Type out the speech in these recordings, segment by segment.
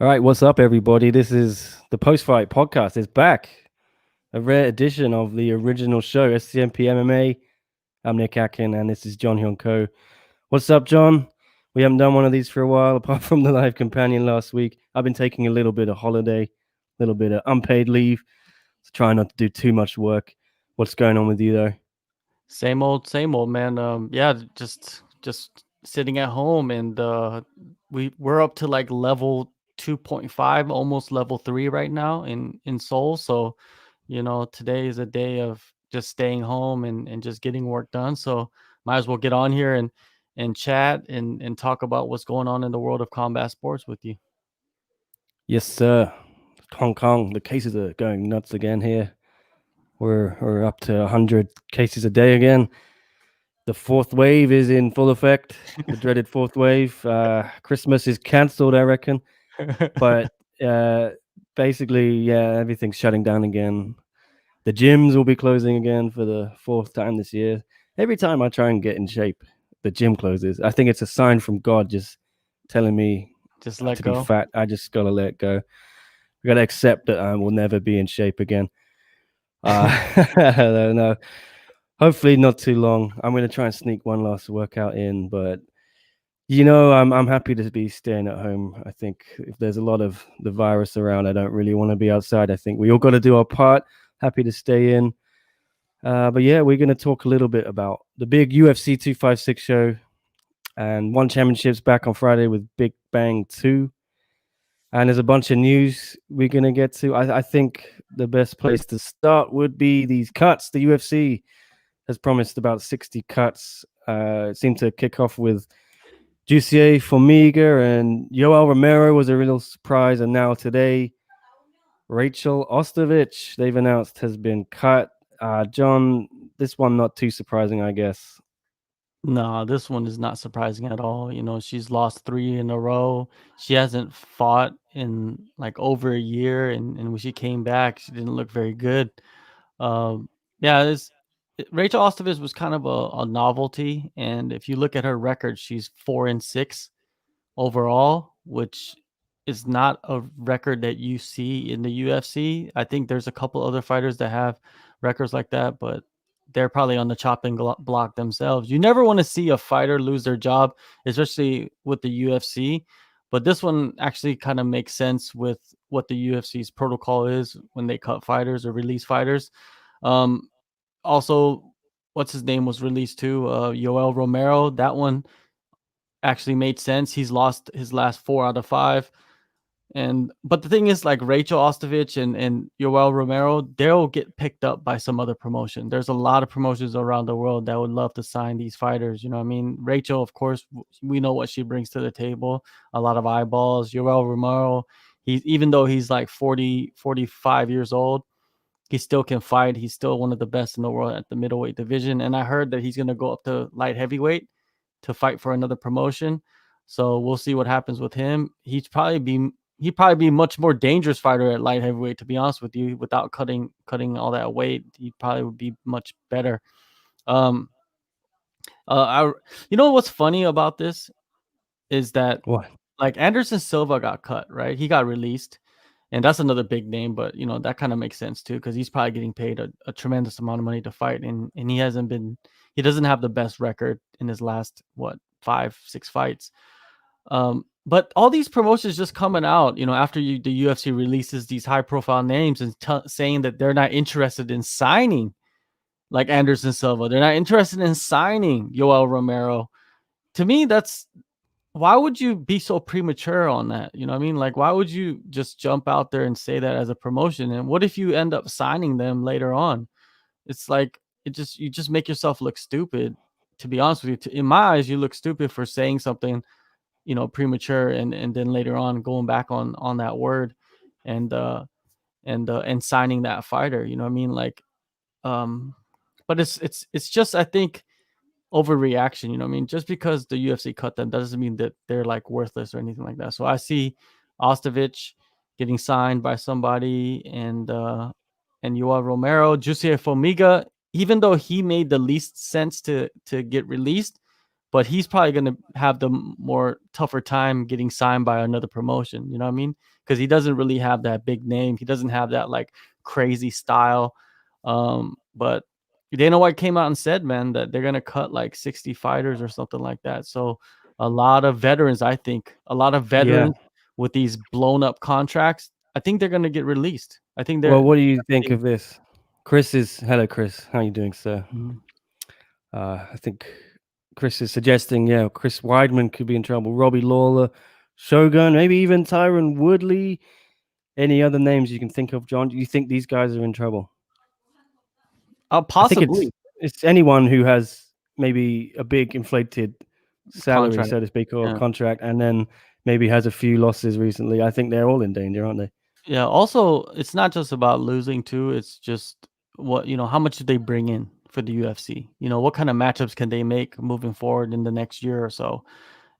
All right, what's up, everybody? This is the post-fight podcast. It's back, a rare edition of the original show, SCMP MMA. I'm Nick Atkin, and this is John Hyun. What's up, John? We haven't done one of these for a while, apart from the live companion last week. I've been taking a little bit of holiday, a little bit of unpaid leave, to try not to do too much work. What's going on with you, though? Same old, man. Yeah, just sitting at home, and we're up to like level 2.5, almost level 3 right now in Seoul. So, today is a day of just staying home and just getting work done. So, might as well get on here and chat and talk about what's going on in the world of combat sports with you. Yes, sir. Hong Kong, the cases are going nuts again here. We're up to 100 cases a day again. The fourth wave is in full effect. The dreaded fourth wave. Christmas is cancelled, I reckon. But uh, basically, yeah, everything's shutting down again. The gyms will be closing again for the fourth time this year. Every time I try and get in shape, the gym closes. I think it's a sign from God just telling me Just let to be go. fat. I just gotta let go. I gotta accept that I will never be in shape again. I don't know. Hopefully not too long. I'm gonna try and sneak one last workout in, but I'm happy to be staying at home. I think if there's a lot of the virus around, I don't really want to be outside. I think we all got to do our part. Happy to stay in. But yeah, we're going to talk a little bit about the big UFC 256 show and One Championships back on Friday with Big Bang 2. And there's a bunch of news we're going to get to. I think the best place to start would be these cuts. The UFC has promised about 60 cuts. It seemed to kick off with Jussier Formiga and Yoel Romero was a real surprise. And now today, Rachel Ostovich, they've announced, has been cut. John, this one not too surprising, I guess. No, this one is not surprising at all. She's lost 3 in a row. She hasn't fought in like over a year, and when she came back, she didn't look very good. Yeah, Rachel Ostovich was kind of a novelty, and if you look at her record, she's 4-6 overall, which is not a record that you see in the UFC. I think there's a couple other fighters that have records like that, but they're probably on the chopping block themselves. You never want to see a fighter lose their job, especially with the UFC. But this one actually kind of makes sense with what the UFC's protocol is when they cut fighters or release fighters. Um, Also, what's his name was released too? Yoel Romero. That one actually made sense. He's lost his last 4 out of 5. But the thing is, like Rachel Ostovich and Yoel Romero, they'll get picked up by some other promotion. There's a lot of promotions around the world that would love to sign these fighters. You know what I mean? Rachel, of course, we know what she brings to the table. A lot of eyeballs. Yoel Romero, even though he's like 40, 45 years old, he still can fight. He's still one of the best in the world at the middleweight division. And I heard that he's going to go up to light heavyweight to fight for another promotion. So we'll see what happens with him. He'd probably be much more dangerous fighter at light heavyweight, to be honest with you, without cutting all that weight. He probably would be much better. Um, I, what's funny about this is that What? like Anderson Silva got cut, right? He got released, and that's another big name, but that kind of makes sense too because he's probably getting paid a tremendous amount of money to fight, and he doesn't have the best record in his last 5-6 fights. But all these promotions just coming out, after the UFC releases these high profile names and saying that they're not interested in signing like Anderson Silva, they're not interested in signing Yoel Romero. To me, that's why would you be so premature on that? You know what I mean? Like, why would you just jump out there and say that as a promotion? And what if you end up signing them later on? It's like you just make yourself look stupid. To be honest with you, in my eyes, you look stupid for saying something, premature, and then later on going back on that word, and and signing that fighter. You know what I mean? Like, um, but it's just I think overreaction. You know what I mean? Just because the UFC cut them doesn't mean that they're like worthless or anything like that. So I see Ostovich getting signed by somebody, and Yoel Romero, Jussier Formiga, even though he made the least sense to get released, but he's probably going to have the more tougher time getting signed by another promotion. You know what I mean? Because he doesn't really have that big name. He doesn't have that like crazy style. But Dana White came out and said, man, that they're going to cut like 60 fighters or something like that. So a lot of veterans, I think, a lot of Yeah. veterans with these blown up contracts, I think they're going to get released. I think they're Well, what do you think of this? Hello, Chris. How you doing, sir? Mhm. I think Chris is suggesting, yeah, Chris Weidman could be in trouble. Robbie Lawler, Shogun, maybe even Tyron Woodley. Any other names you can think of, John? Do you think these guys are in trouble? I think Possibly it's anyone who has maybe a big inflated salary, contract. so to speak, or Yeah. contract, and then maybe has a few losses recently. I think they're all in danger, aren't they? Yeah. Also, it's not just about losing too. It's just what, how much do they bring in for the UFC? What kind of matchups can they make moving forward in the next year or so?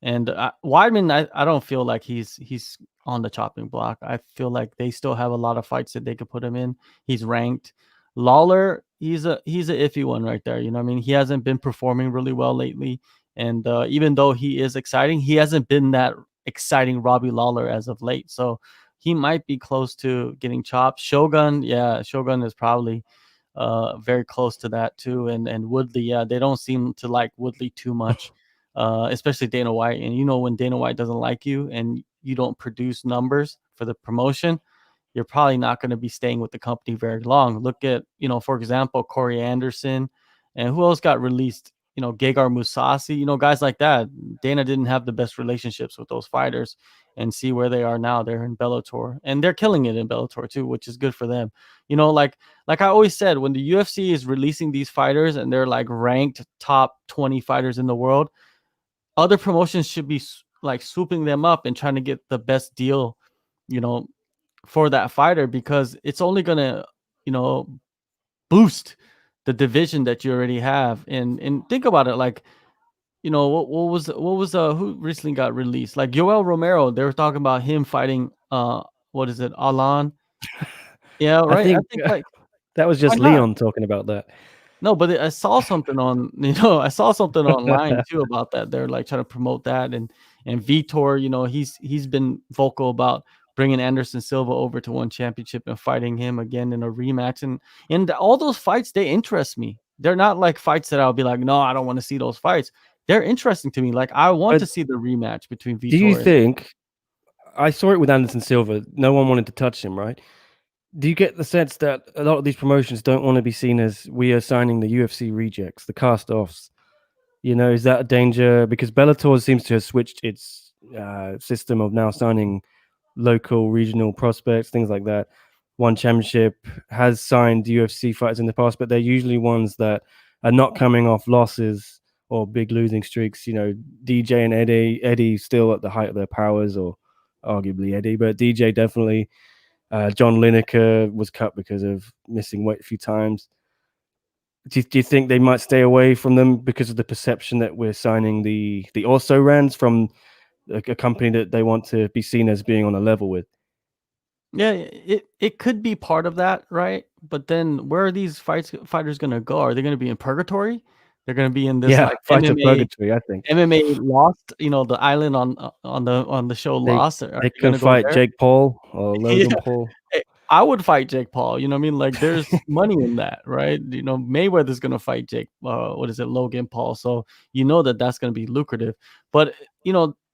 And Weidman, I don't feel like he's on the chopping block. I feel like they still have a lot of fights that they could put him in. He's ranked. Lawler, he's a iffy one right there. You know what I mean? He hasn't been performing really well lately. And even though he is exciting, he hasn't been that exciting Robbie Lawler as of late. So he might be close to getting chopped. Shogun, yeah, Shogun is probably very close to that too. And Woodley, yeah, they don't seem to like Woodley too much, especially Dana White. And when Dana White doesn't like you and you don't produce numbers for the promotion, you're probably not going to be staying with the company very long. Look at, for example, Corey Anderson, and who else got released? Gegard Mousasi, guys like that. Dana didn't have the best relationships with those fighters, and see where they are now. They're in Bellator, and they're killing it in Bellator too, which is good for them. Like I always said, when the UFC is releasing these fighters and they're like ranked top 20 fighters in the world, other promotions should be like swooping them up and trying to get the best deal, you know, for that fighter, because it's only gonna, you know, boost the division that you already have. And think about it, like, what was who recently got released? Like Yoel Romero, they were talking about him fighting what is it, Alan? Yeah, I right. I think think like that was why just not? Leon talking about that. No, but I saw something on, I saw something online too about that. They're like trying to promote that, and Vitor, he's been vocal about bringing Anderson Silva over to one championship and fighting him again in a rematch, and all those fights, they interest me. They're not like fights that I'll be like, no, I don't want to see those fights. They're interesting to me. Like I want But to see the rematch between do you Vitor and think I saw it with Anderson Silva? No one wanted to touch him, right? Do you get the sense that a lot of these promotions don't want to be seen as we are signing the UFC rejects, the cast-offs? Is that a danger? Because Bellator seems to have switched its system of now signing local, regional prospects, things like that. One Championship has signed UFC fighters in the past, but they're usually ones that are not coming off losses or big losing streaks. DJ and Eddie still at the height of their powers, or arguably Eddie, but DJ definitely. John Lineker was cut because of missing weight a few times. Do you think they might stay away from them because of the perception that we're signing the also rans from a company that they want to be seen as being on a level with? Yeah, it could be part of that, right? But then where are these fighters gonna go? Are they gonna be in purgatory? They're gonna be in this Yeah, like Fight of Purgatory, I think. MMA Lost, the island on the show They Lost. Are they they can gonna go fight there? Jake Paul or Yeah, Logan Paul. I would fight Jake Paul. You know what I mean? Like, there's money in that, right? Mayweather's gonna fight what is it, Logan Paul. So that's gonna be lucrative. But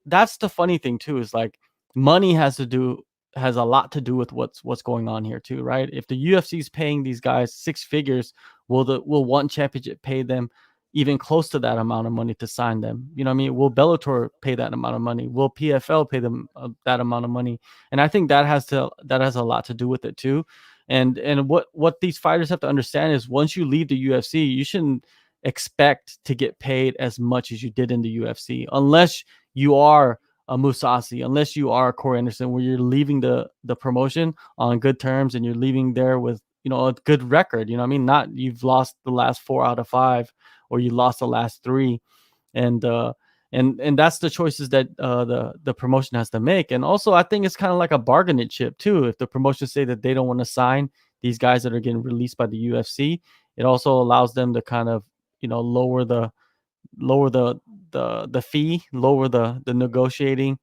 that's the funny thing too, is like money has a lot to do with what's going on here too, right? If the UFC is paying these guys six figures, will one championship pay them even close to that amount of money to sign them? You know what I mean? Will Bellator pay that amount of money? Will PFL pay them that amount of money? And I think that has a lot to do with it too. And what these fighters have to understand is, once you leave the UFC, you shouldn't expect to get paid as much as you did in the UFC, unless you are a Musasi, unless you are a Corey Anderson, where you're leaving the promotion on good terms and you're leaving there with a good record. You know what I mean? Not you've lost the last 4 out of 5, or you lost the last 3, and that's the choices that the promotion has to make. And also, I think it's kind of like a bargaining chip too. If the promotion say that they don't want to sign these guys that are getting released by the UFC, it also allows them to kind of lower lower the fee, lower the negotiating,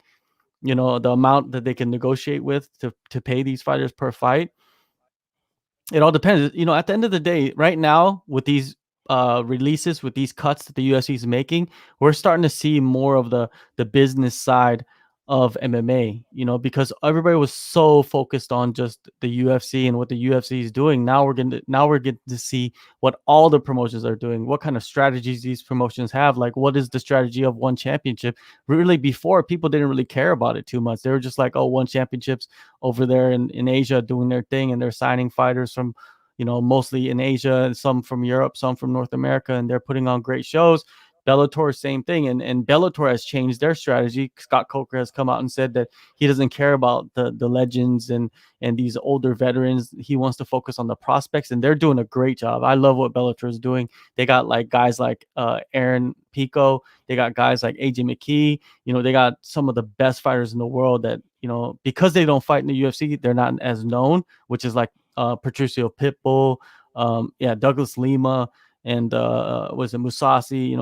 the amount that they can negotiate with to pay these fighters per fight. It all depends. At the end of the day, right now with these releases, with these cuts that the UFC is making, we're starting to see more of the business side of MMA. Because everybody was so focused on just the UFC and what the UFC is doing. Now we're getting to see what all the promotions are doing, what kind of strategies these promotions have. Like, what is the strategy of one championship? Really, before, people didn't really care about it too much. They were just like, oh, one championship's over there in Asia doing their thing, and they're signing fighters from, mostly in Asia, and some from Europe, some from North America, and they're putting on great shows. Bellator, same thing, and Bellator has changed their strategy. Scott Coker has come out and said that he doesn't care about the legends and these older veterans. He wants to focus on the prospects, and they're doing a great job. I love what Bellator is doing. They got like guys like Aaron Pico. They got guys like AJ McKee. They got some of the best fighters in the world that, because they don't fight in the UFC, they're not as known, which is like Patricio Pitbull, Douglas Lima, and was it Musasi,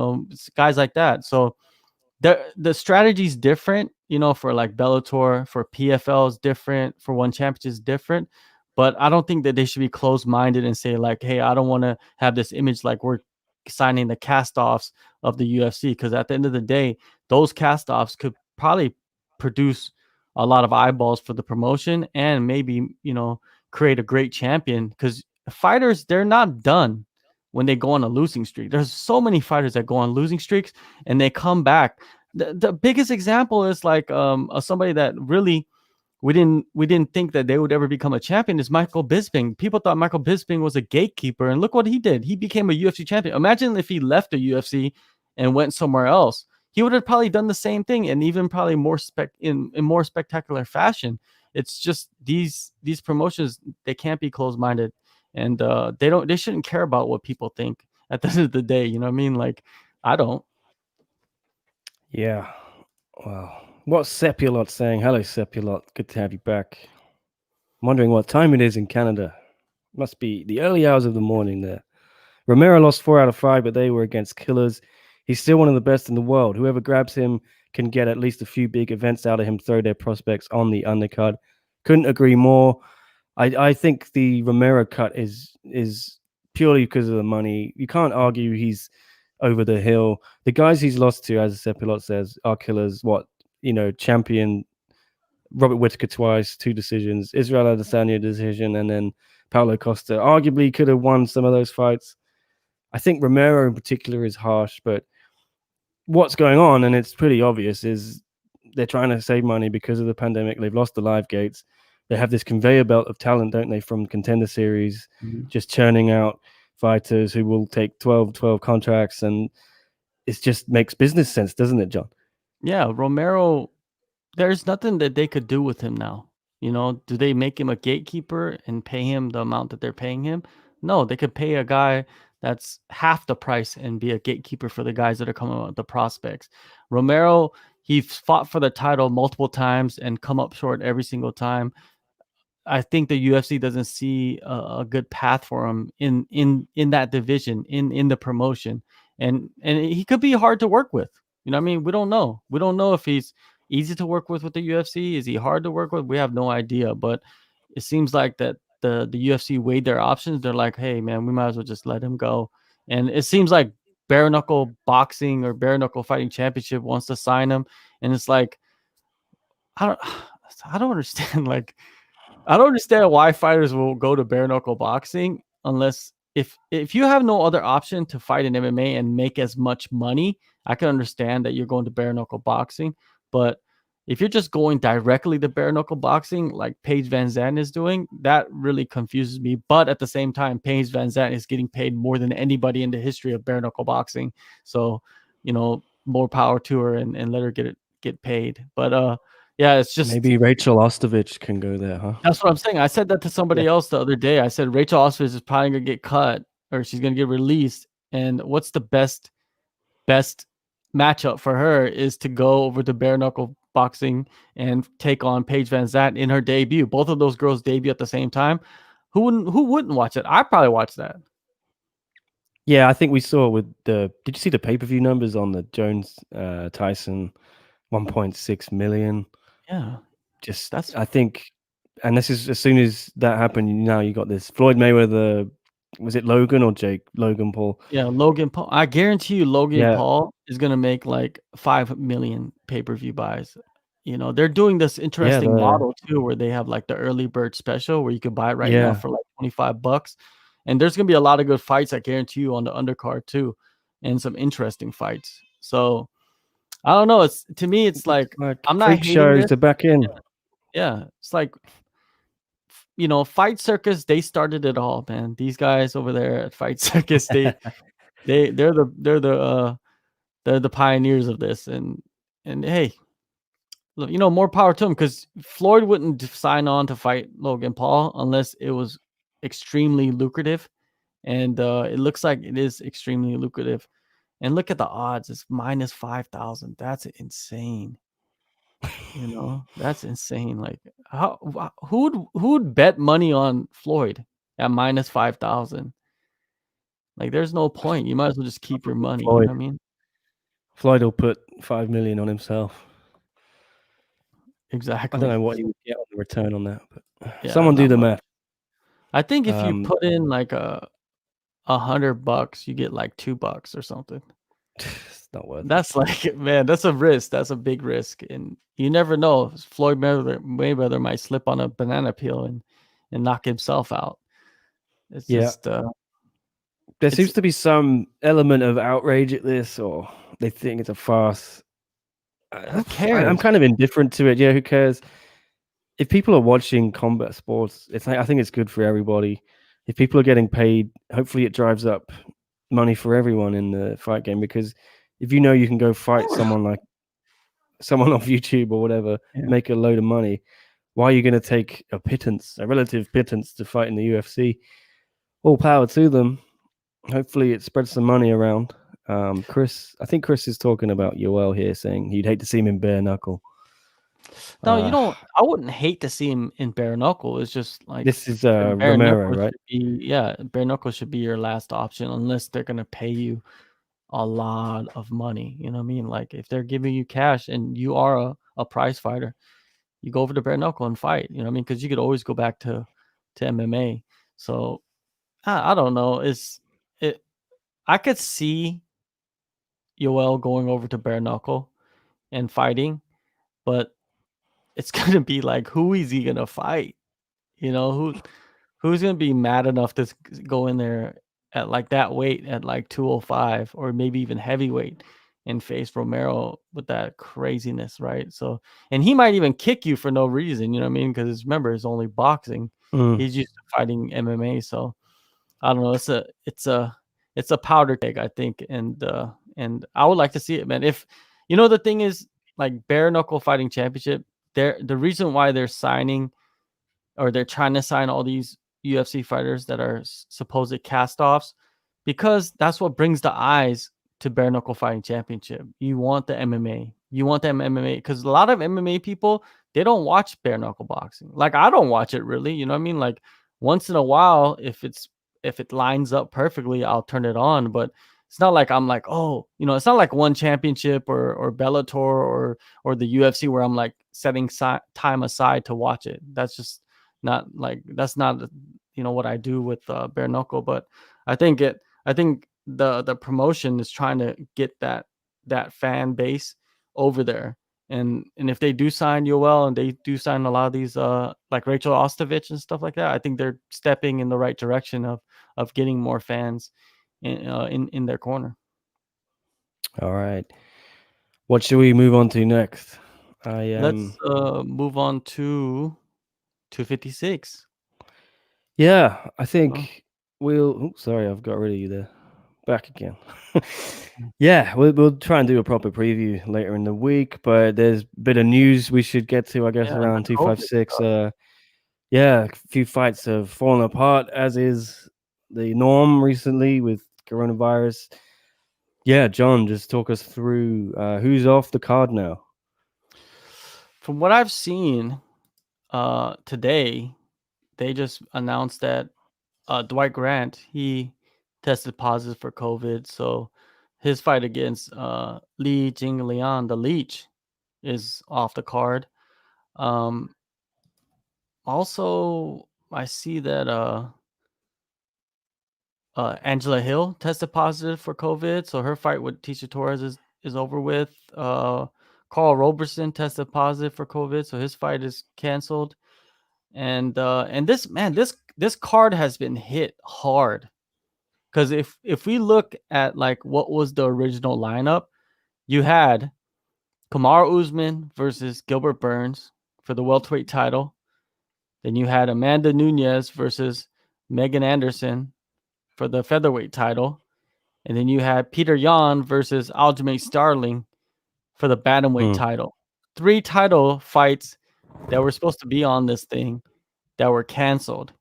guys like that. So the strategy is different, for like Bellator, for PFL is different, for One Championship is different. But I don't think that they should be closed-minded and say like, hey, I don't want to have this image like we're signing the cast-offs of the UFC, because at the end of the day, those cast-offs could probably produce a lot of eyeballs for the promotion, and maybe, create a great champion, because fighters, they're not done when they go on a losing streak. There's so many fighters that go on losing streaks and they come back. The biggest example is like somebody that really we didn't think that they would ever become a champion is Michael Bisping. People thought Michael Bisping was a gatekeeper, and look what he did. He became a UFC champion. Imagine if he left the UFC and went somewhere else. He would have probably done the same thing, and even probably in more spectacular fashion. It's just these promotions, they can't be closed-minded, and they shouldn't care about what people think at the end of the day. You know what I mean? Like, I don't. Yeah. Wow. What's Sepulot saying? Hello, Sepulot. Good to have you back. I'm wondering what time it is in Canada. Must be the early hours of the morning there. Romero lost 4 out of 5, but they were against killers. He's still one of the best in the world. Whoever grabs him can get at least a few big events out of him, throw their prospects on the undercard. Couldn't agree more. I think the Romero cut is purely because of the money. You can't argue he's over the hill. The guys he's lost to, as Sepilot says, are killers. Champion Robert Whittaker twice, 2 decisions, Israel Adesanya decision, and then Paulo Costa arguably could have won some of those fights. I think Romero in particular is harsh, but what's going on, and it's pretty obvious, is they're trying to save money because of the pandemic. They've lost the live gates. They have this conveyor belt of talent, don't they, from Contender Series, just churning out fighters who will take 12 contracts, and it just makes business sense, doesn't it, John? Yeah, Romero, there's nothing that they could do with him now. Do they make him a gatekeeper and pay him the amount that they're paying him? No, they could pay a guy that's half the price and be a gatekeeper for the guys that are coming out, the prospects. Romero, he fought for the title multiple times and come up short every single time. I think the UFC doesn't see a good path for him in that division, in the promotion, and he could be hard to work with. You know what I mean? We don't know. We don't know if he's easy to work with the UFC. Is he hard to work with? We have no idea. But it seems like that the UFC weighed their options. They're like, hey man, we might as well just let him go. And it seems like bare knuckle boxing or bare knuckle fighting championship wants to sign him, and it's like, I don't understand. Like, I don't understand why fighters will go to bare knuckle boxing unless if you have no other option to fight in MMA and make as much money. I can understand that you're going to bare knuckle boxing, but if you're just going directly to bare knuckle boxing like Paige Van Zandt is doing, that really confuses me. But at the same time, Paige Van Zandt is getting paid more than anybody in the history of bare knuckle boxing. So, more power to her, and let her get paid. But yeah, it's just, maybe Rachel Ostovich can go there, huh? that's what I'm saying. I said that to somebody else the other day. I said Rachel Ostovich is probably gonna get cut, or she's gonna get released. And what's the best matchup for her is to go over to bare knuckle boxing and take on Paige Van Zandt in her debut. Both of those girls debut at the same time. Who wouldn't watch it? I probably watch that. Yeah, I think we saw with the. Did you see the pay-per-view numbers on the Jones Tyson 1.6 million? Yeah, Just that's I think, and this is as soon as that happened. Now you got this Floyd Mayweather. Was it Logan or Jake? Logan Paul. yeah, Logan Paul. I guarantee you, Logan Yeah, Paul is gonna make like 5 million pay-per-view buys. You know, they're doing this yeah, interesting model too, where they have like the early bird special where you could buy it right now yeah. for like $25. And there's gonna be a lot of good fights, I guarantee you, on the undercard too, and some interesting fights. So I don't know. It's to me, it's Looks like like I'm not freak hating shows this. are back in. Yeah, it's like Fight Circus. They started it all, man. These guys over there at Fight Circus, they're the pioneers of this. And hey, look, more power to him because Floyd wouldn't sign on to fight Logan Paul unless it was extremely lucrative, and it looks like it is extremely lucrative. And look at the odds; it's minus 5,000. That's insane. That's insane. Like, who would bet money on Floyd at minus 5,000? Like, there's no point. You might as well just keep your money. You know Floyd. what I mean? Floyd will put 5 million on himself. I don't Exactly. know what he would get on the return on that, but Yeah, someone do not the much. math. I think if you Um, put in like $100, you get like $2 or something. it's not worth it. That's like, man, that's a risk. That's a big risk, and you never know. Floyd Mayweather might slip on a banana peel and knock himself out. It's Yeah, just there it's seems to be some element of outrage at this, or they think it's a farce. who I'm cares? kind of indifferent to it. Yeah, who cares? If people are watching combat sports, I think it's good for everybody. If people are getting paid, hopefully it drives up money for everyone in the fight game. Because if you know you can go fight someone off YouTube or whatever, Yeah. make a load of money, why are you going to take a relative pittance to fight in the UFC? All power to them. Hopefully it spreads some money around. I think Chris is talking about Yoel here, saying he'd hate to see him in bare knuckle. No, you Uh, don't. I wouldn't hate to see him in bare knuckle. It's just like this is bare Romero, knuckle right? should be, yeah, bare knuckle should be your last option unless they're gonna pay you a lot of money. You know what I mean? Like if they're giving you cash and you are a prize fighter, you go over to bare knuckle and fight. You know what I mean? Because you could always go back to MMA. So I don't know. It? I could see Yoel going over to bare knuckle and fighting, but it's gonna be like, who is he gonna fight? You know who's gonna be mad enough to go in there at like that weight at like 205 or maybe even heavyweight and face Romero with that craziness, right? So, and he might even kick you for no reason, you know what I mean? Because remember, it's only boxing. Mm. He's used to fighting MMA, so I don't know. It's a powder keg, I think, and I would like to see it, man. If the thing is, like bare knuckle fighting championship, the reason why they're signing or they're trying to sign all these UFC fighters that are supposed cast-offs because that's what brings the eyes to bare knuckle fighting championship. You want the MMA. You want them MMA because a lot of MMA people, they don't watch bare knuckle boxing. Like I don't watch it really, you know what I mean? Like once in a while, if it lines up perfectly, I'll turn it on. But it's not like I'm like, oh, it's not like one championship or Bellator or the UFC where I'm like setting time aside to watch it. That's just not like that's not what I do with bare knuckle. But I think the promotion is trying to get that fan base over there. And if they do sign Yoel and they do sign a lot of these like Rachel Ostovich and stuff like that, I think they're stepping in the right direction of getting more fans in their corner. All right. What should we move on to next? I Let's move on to 256. Yeah, I Oh, think we'll. Sorry, I've got rid of you there. Back again. Yeah, we'll try and do a proper preview later in the week, but there's a bit of news we should get to, I guess, yeah, the around two five COVID six. stuff. Yeah, a few fights have fallen apart, as is the norm recently with coronavirus. Yeah, John, just talk us through who's off the card now. From what I've seen today, they just announced that Dwight Grant, tested positive for COVID. So his fight against Li Jingliang, the Leech, is off the card. Also, I see that Angela Hill tested positive for COVID, so her fight with Tisha Torres is over with. Carl Roberson tested positive for COVID, so his fight is canceled. And this card has been hit hard, because if we look at like what was the original lineup, you had Kamaru Usman versus Gilbert Burns for the welterweight title. Then you had Amanda Nunes versus Megan Anderson for the featherweight title. And then you had Peter Yan versus Aljamain Sterling for the bantamweight title. 3 title fights that were supposed to be on this thing that were canceled.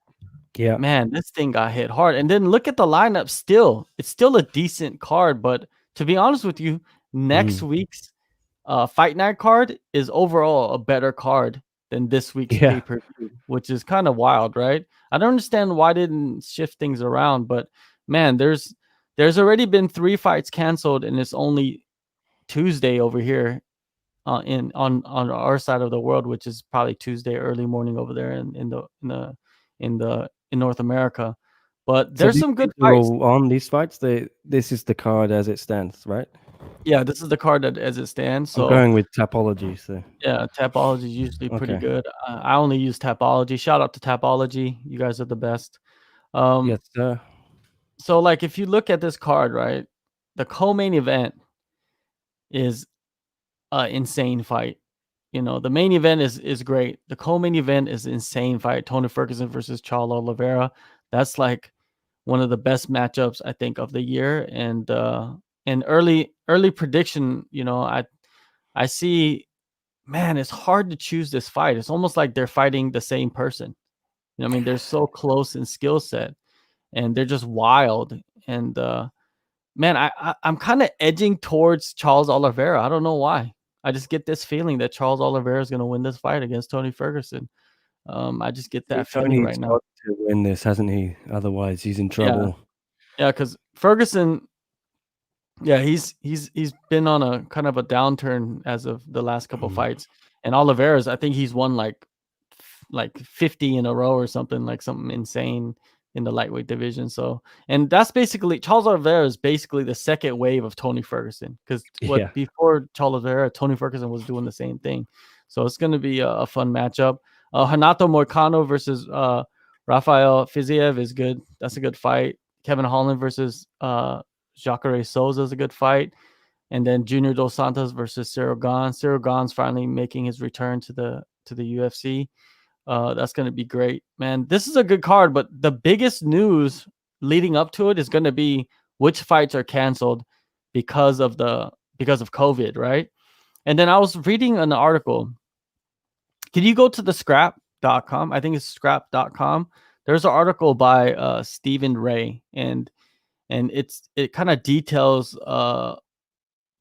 Yeah. Man, this thing got hit hard. And then look at the lineup still. It's still a decent card, but to be honest with you, next week's Fight Night card is overall a better card than this week's Yeah. pay-per-view, which is kind of wild, right? I don't understand why they didn't shift things around, but man, there's already been 3 fights canceled, and it's only Tuesday over here on our side of the world, which is probably Tuesday early morning over there in North America. But there's some good fights. On these fights, this is the card as it stands, right? Yeah, this is the card that as it stands. So I'm going with Tapology. So yeah, Tapology is usually pretty good. I only use Tapology. Shout out to Tapology. You guys are the best. Yes, sir. So like if you look at this card, right, the co-main event is an insane fight. You know, the main event is great. The co-main event is an insane fight. Tony Ferguson versus Charles Oliveira. That's like one of the best matchups I think of the year. And early prediction, you know, I see, man, it's hard to choose this fight. It's almost like they're fighting the same person. You know, I mean, they're so close in skill set, and they're just wild. And man, I'm kind of edging towards Charles Oliveira. I don't know why. I just get this feeling that Charles Oliveira is going to win this fight against Tony Ferguson. I just get that feeling right now. Got to win this, hasn't he? Otherwise, he's in trouble. Yeah, because Ferguson, yeah, he's been on a kind of a downturn as of the last couple fights, and Oliveira's, I think he's won like 50 in a row or something insane in the lightweight division. So, and that's basically Charles Oliveira is basically the second wave of Tony Ferguson, because before Charles Oliveira, Tony Ferguson was doing the same thing. So it's going to be a fun matchup. Renato Moicano versus Rafael Fiziev is good. That's a good fight. Kevin Holland versus Jacare Souza is a good fight. And then Junior Dos Santos versus Cyril Gane. Cyril Gane's finally making his return to the UFC. That's going to be great, man. This is a good card, but the biggest news leading up to it is going to be which fights are canceled because of COVID, right? And then I was reading an article. Can you go to the scrap.com? I think it's scrap.com. There's an article by Stephen Ray, and it kind of details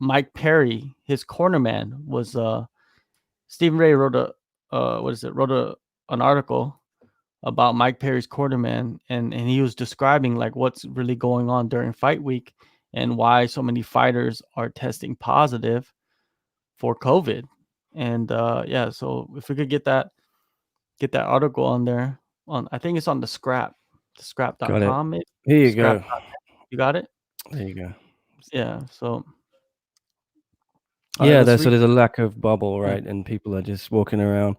Mike Perry, his cornerman was Stephen Ray wrote an article about Mike Perry's cornerman, and he was describing like what's really going on during fight week and why so many fighters are testing positive for COVID. And yeah, so if we could get that article on there, I think it's on the scrap.com. Here you go. You got it? There you go. Yeah. So yeah, so there's a lack of bubble, right? And people are just walking around.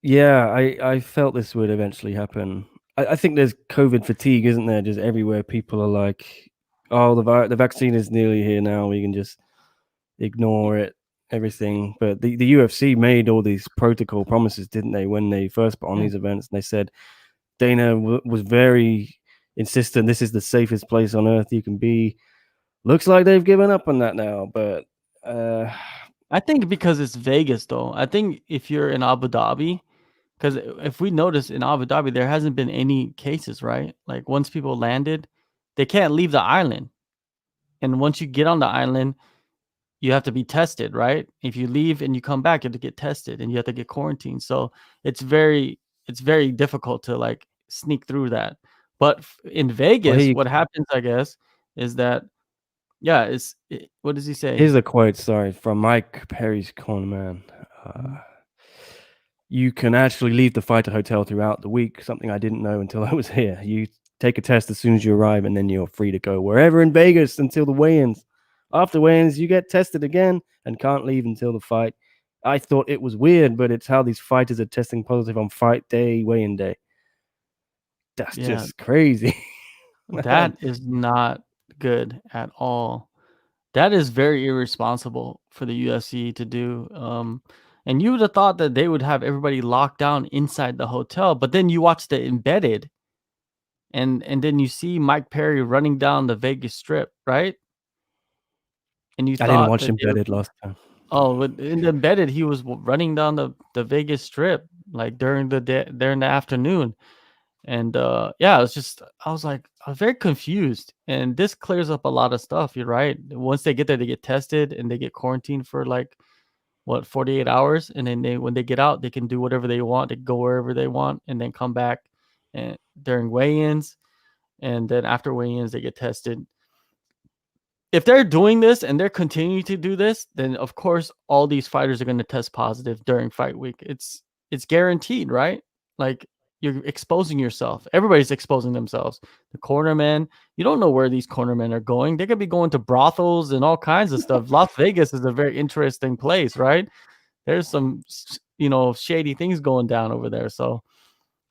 Yeah, I felt this would eventually happen. I think there's COVID fatigue, isn't there? Just everywhere, people are like, "Oh, the vaccine is nearly here now. We can just ignore it, everything." But the UFC made all these protocol promises, didn't they, when they first put on these events? And they said Dana was very insistent. This is the safest place on earth you can be. Looks like they've given up on that now, but I think because it's Vegas, though. I think if you're in Abu Dhabi, because if we notice in Abu Dhabi, there hasn't been any cases, right? Like once people landed, they can't leave the island. And once you get on the island, you have to be tested, right? If you leave and you come back, you have to get tested and you have to get quarantined. So it's very difficult to like sneak through that. But in Well, Vegas, what happens, I guess, is that what does he say? here's a quote, sorry, from Mike Perry's cornerman. Mhm. You can actually leave the fighter hotel throughout the week, something I didn't know until I was here. You take a test as soon as you arrive, and then you're free to go wherever in Vegas until the weigh-ins. After weigh-ins, you get tested again and can't leave until the fight. I thought it was weird, but it's how these fighters are testing positive on fight day, weigh-in day. That's Yeah, just crazy, man. that is not good at all. That is very irresponsible for the UFC to do. And you would have thought that they would have everybody locked down inside the hotel, but then you watch the embedded, and then you see Mike Perry running down the Vegas Strip, right? And you I didn't thought watch that they were Embedded last time. in the embedded, he was running down the Vegas Strip like during the day, during the afternoon. And yeah, it's just I was very confused. And this clears up a lot of stuff. You're right. Once they get there, they get tested and they get quarantined for like what 48 hours, and then when they get out, they can do whatever they want. They go wherever they want, and then come back and during weigh-ins, and then after weigh-ins, they get tested. If they're doing this and they're continuing to do this, then of course all these fighters are going to test positive during fight week. It's guaranteed, right? Like you're exposing yourself. Everybody's exposing themselves. The cornermen, you don't know where these cornermen are going. They could be going to brothels and all kinds of stuff. Las Vegas is a very interesting place, right? There's some shady things going down over there. So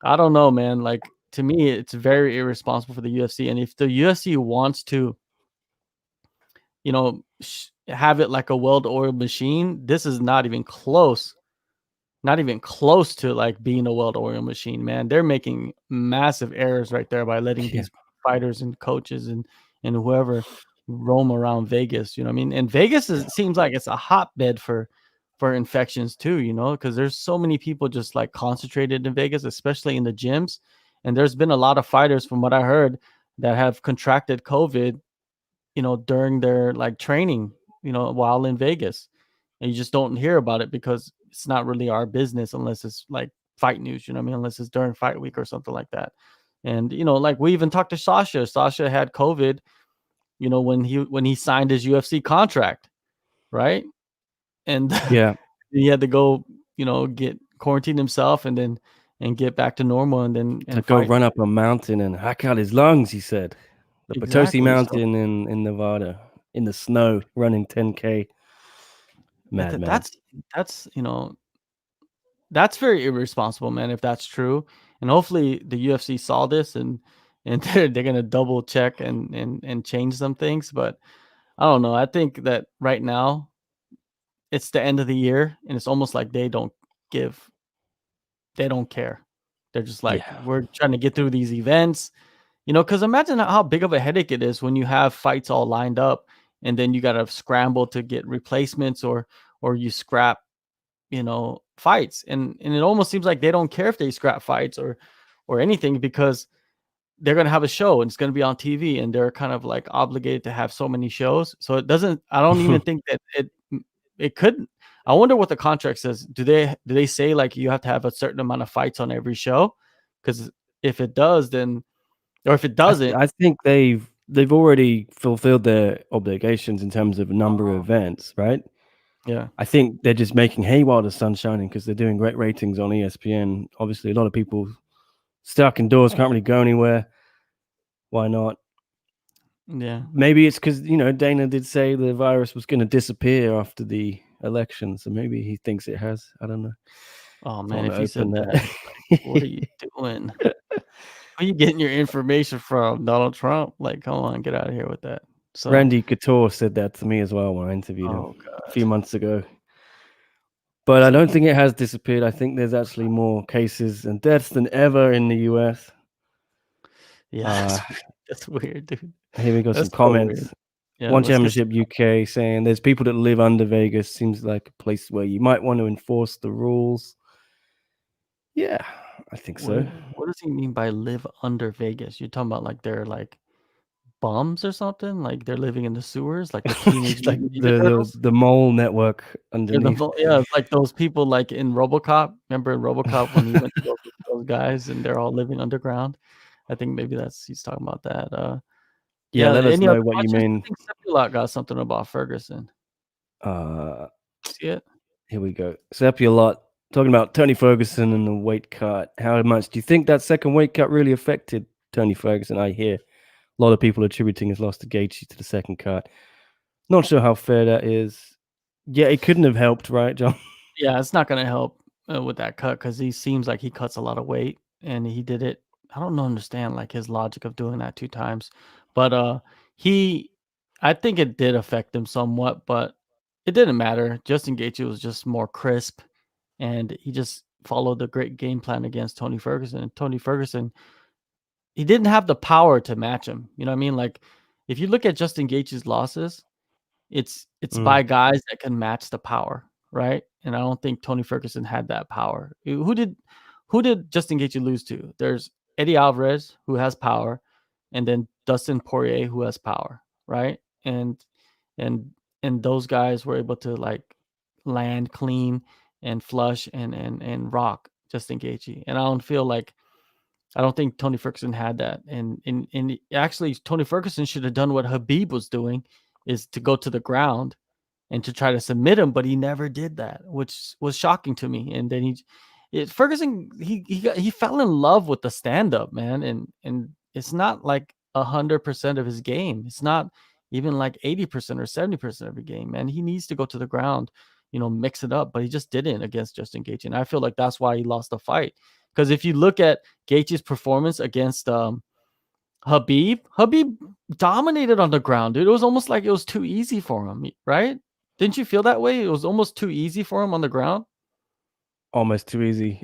I don't know, man. Like to me, it's very irresponsible for the UFC. And if the UFC wants to have it like a well-oiled machine, this is not even close. Not even close to like being a well-oiled machine, man. They're making massive errors right there by letting Yeah. these fighters and coaches and whoever roam around Vegas. You know what I mean? And Vegas seems like it's a hotbed for infections too, because there's so many people just like concentrated in Vegas, especially in the gyms. And there's been a lot of fighters, from what I heard, that have contracted COVID during their like training, while in Vegas. And you just don't hear about it because it's not really our business unless it's like fight news, you know what I mean? Unless it's during fight week or something like that. And like we even talked to Sasha. Sasha had COVID, when he signed his UFC contract, right? And Yeah. he had to go, get quarantine himself and get back to normal and then To and go fight. run up a mountain and hack out his lungs, he said. The Potosi Exactly. So Mountain in Nevada, in the snow, running 10K. Madman. that's that's very irresponsible, man, if that's true. And hopefully the UFC saw this and they're gonna double check and change some things. But I don't know. I think that right now it's the end of the year and it's almost like they don't care. They're just like, Yeah. we're trying to get through these events, because imagine how big of a headache it is when you have fights all lined up and then you gotta scramble to get replacements or you scrap fights. And it almost seems like they don't care if they scrap fights or anything, because they're going to have a show and it's going to be on TV and they're kind of like obligated to have so many shows. So I don't even think that it could. I wonder what the contract says. Do they say like you have to have a certain amount of fights on every show? Because if it does, then, or if it doesn't. I think they've already fulfilled their obligations in terms of number of events, right? Yeah. I think they're just making hay while the sun's shining because they're doing great ratings on ESPN. Obviously, a lot of people stuck indoors, can't really go anywhere. Why not? Yeah. Maybe it's because, Dana did say the virus was going to disappear after the election. So maybe he thinks it has. I don't know. Oh Don't man, want if to he said open that, it's like, what are you that. doing? Where are you getting your information from, Donald Trump? Like, come on, get out of here with that. So, Randy Couture said that to me as well when I interviewed him oh a god. few months ago. But I So don't think it has disappeared. I think there's actually more cases and deaths than ever in the US. yeah, Uh, that's weird, dude. Here we got some That's so weird. comments. Yeah, One let's get Championship UK saying there's people that live under Vegas. Seems like a place where you might want to enforce the rules. Yeah, I think so. what does he mean by live under Vegas? You're talking about like they're like bums or something? Like they're living in the sewers, like the Teenage It's like Mutant Ninja the Turtles? the mole network underneath. Yeah, it's like those people like in RoboCop. Remember in RoboCop when he went to go get those guys and they're all living underground? I think maybe he's talking about that. Yeah, Yeah, let us any other know what you watches? I mean. think Sepulot got something about Ferguson. Uh, See it? Here we go. Seppi a lot talking about Tony Ferguson and the weight cut. How much do you think that second weight cut really affected Tony Ferguson? I hear a lot of people attributing his loss to Gaethje to the second cut. Not sure how fair that is. Yeah, it couldn't have helped, right, John? Yeah, it's not gonna help with that cut because he seems like he cuts a lot of weight, and he did it. I don't understand like his logic of doing that 2 times, but he, I think it did affect him somewhat, but it didn't matter. Justin Gaethje was just more crisp, and he just followed the great game plan against Tony Ferguson. And Tony Ferguson, he didn't have the power to match him. You know what I mean? Like if you look at Justin Gaethje's losses, it's Mm, by guys that can match the power, right? And I don't think Tony Ferguson had that power. Who did Justin Gaethje lose to? There's Eddie Alvarez, who has power, and then Dustin Poirier, who has power, right? And and those guys were able to like land clean and flush and rock Justin Gaethje. And I don't think Tony Ferguson had that. And actually Tony Ferguson should have done what Habib was doing, is to go to the ground and to try to submit him, but he never did that, which was shocking to me. And then Ferguson, he fell in love with the stand up, man, and it's not like 100% of his game. It's not even like 80% or 70% of the game, man. He needs to go to the ground, mix it up, but he just didn't against Justin Gaethje, and I feel like that's why he lost the fight. Because if you look at Gaethje's performance against Habib dominated on the ground, dude. It was almost like it was too easy for him, right? Didn't you feel that way? It was almost too easy for him on the ground. almost too easy.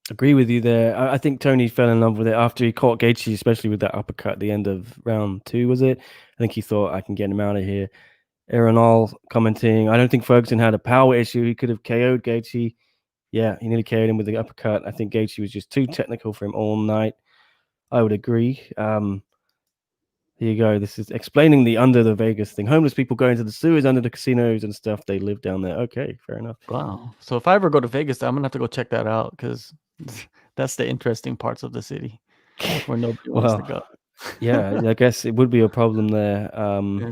Agree with you there. I think Tony fell in love with it after he caught Gaethje, especially with that uppercut at the end of round 2, was it? I think he thought, I can get him out of here. Aaron All commenting, I don't think Ferguson had a power issue. He could have KO'd Gaethje. Yeah, he nearly KO'd him with the uppercut. I think Gaethje was just too technical for him all night. I would agree. Here you go. This is explaining the under the Vegas thing. Homeless people go into the sewers under the casinos and stuff. They live down there. Okay, fair enough. Wow. So if I ever go to Vegas, I'm gonna have to go check that out because that's the interesting parts of the city where nobody wants to Well, go. yeah, I guess it would be a problem there. Yeah.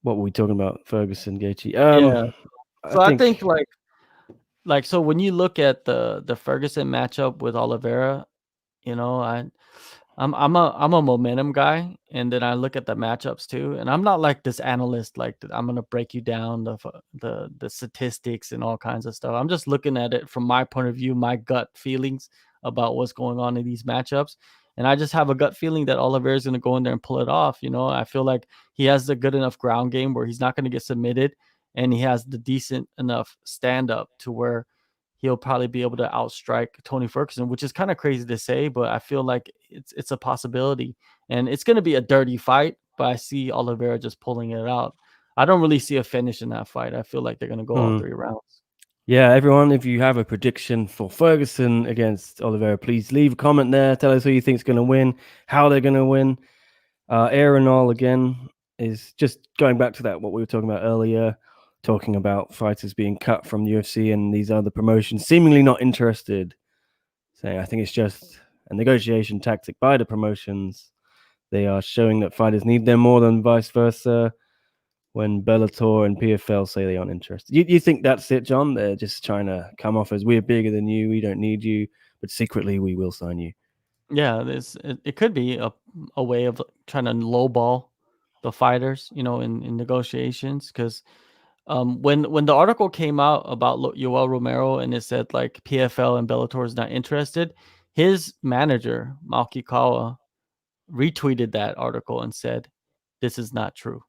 What were we talking about? Ferguson, Gaethje. Yeah. I So I think think. like so when you look at the Ferguson matchup with Oliveira, you know, I'm a momentum guy, and then I look at the matchups too. And I'm not like this analyst, like I'm gonna break you down the statistics and all kinds of stuff. I'm just looking at it from my point of view, my gut feelings about what's going on in these matchups. And I just have a gut feeling that Oliveira is gonna go in there and pull it off. I feel like he has the good enough ground game where he's not gonna get submitted, and he has the decent enough stand up to where he'll probably be able to outstrike Tony Ferguson, which is kind of crazy to say, but I feel like it's a possibility. And it's going to be a dirty fight, but I see Oliveira just pulling it out. I don't really see a finish in that fight. I feel like they're going to go all 3 rounds. Yeah, everyone, if you have a prediction for Ferguson against Oliveira, please leave a comment there. Tell us who you think is going to win, how they're going to win. Aaron All, again, is just going back to that, what we were talking about earlier, talking about fighters being cut from the UFC and these other promotions, seemingly not interested, saying, I think it's just a negotiation tactic by the promotions. They are showing that fighters need them more than vice versa. When Bellator and PFL say they aren't interested. You think that's it, John? They're just trying to come off as we're bigger than you, we don't need you, but secretly we will sign you. Yeah, it could be a way of trying to lowball the fighters, in negotiations. Because when the article came out about Yoel Romero and it said like PFL and Bellator is not interested, his manager Malki Kawa retweeted that article and said, "This is not true."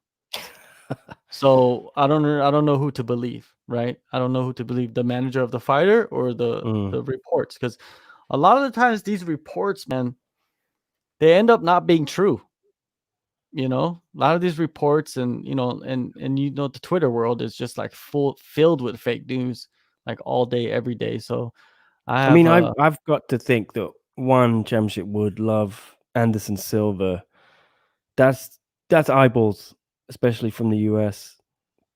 So I don't know who to believe, right? I don't know who to believe, the manager of the fighter or the reports, because a lot of the times these reports, man, they end up not being true. A lot of these reports, and the Twitter world is just like filled with fake news, like all day, every day. So I I have mean, I've got to think that one championship would love Anderson Silva. That's eyeballs, especially from the US.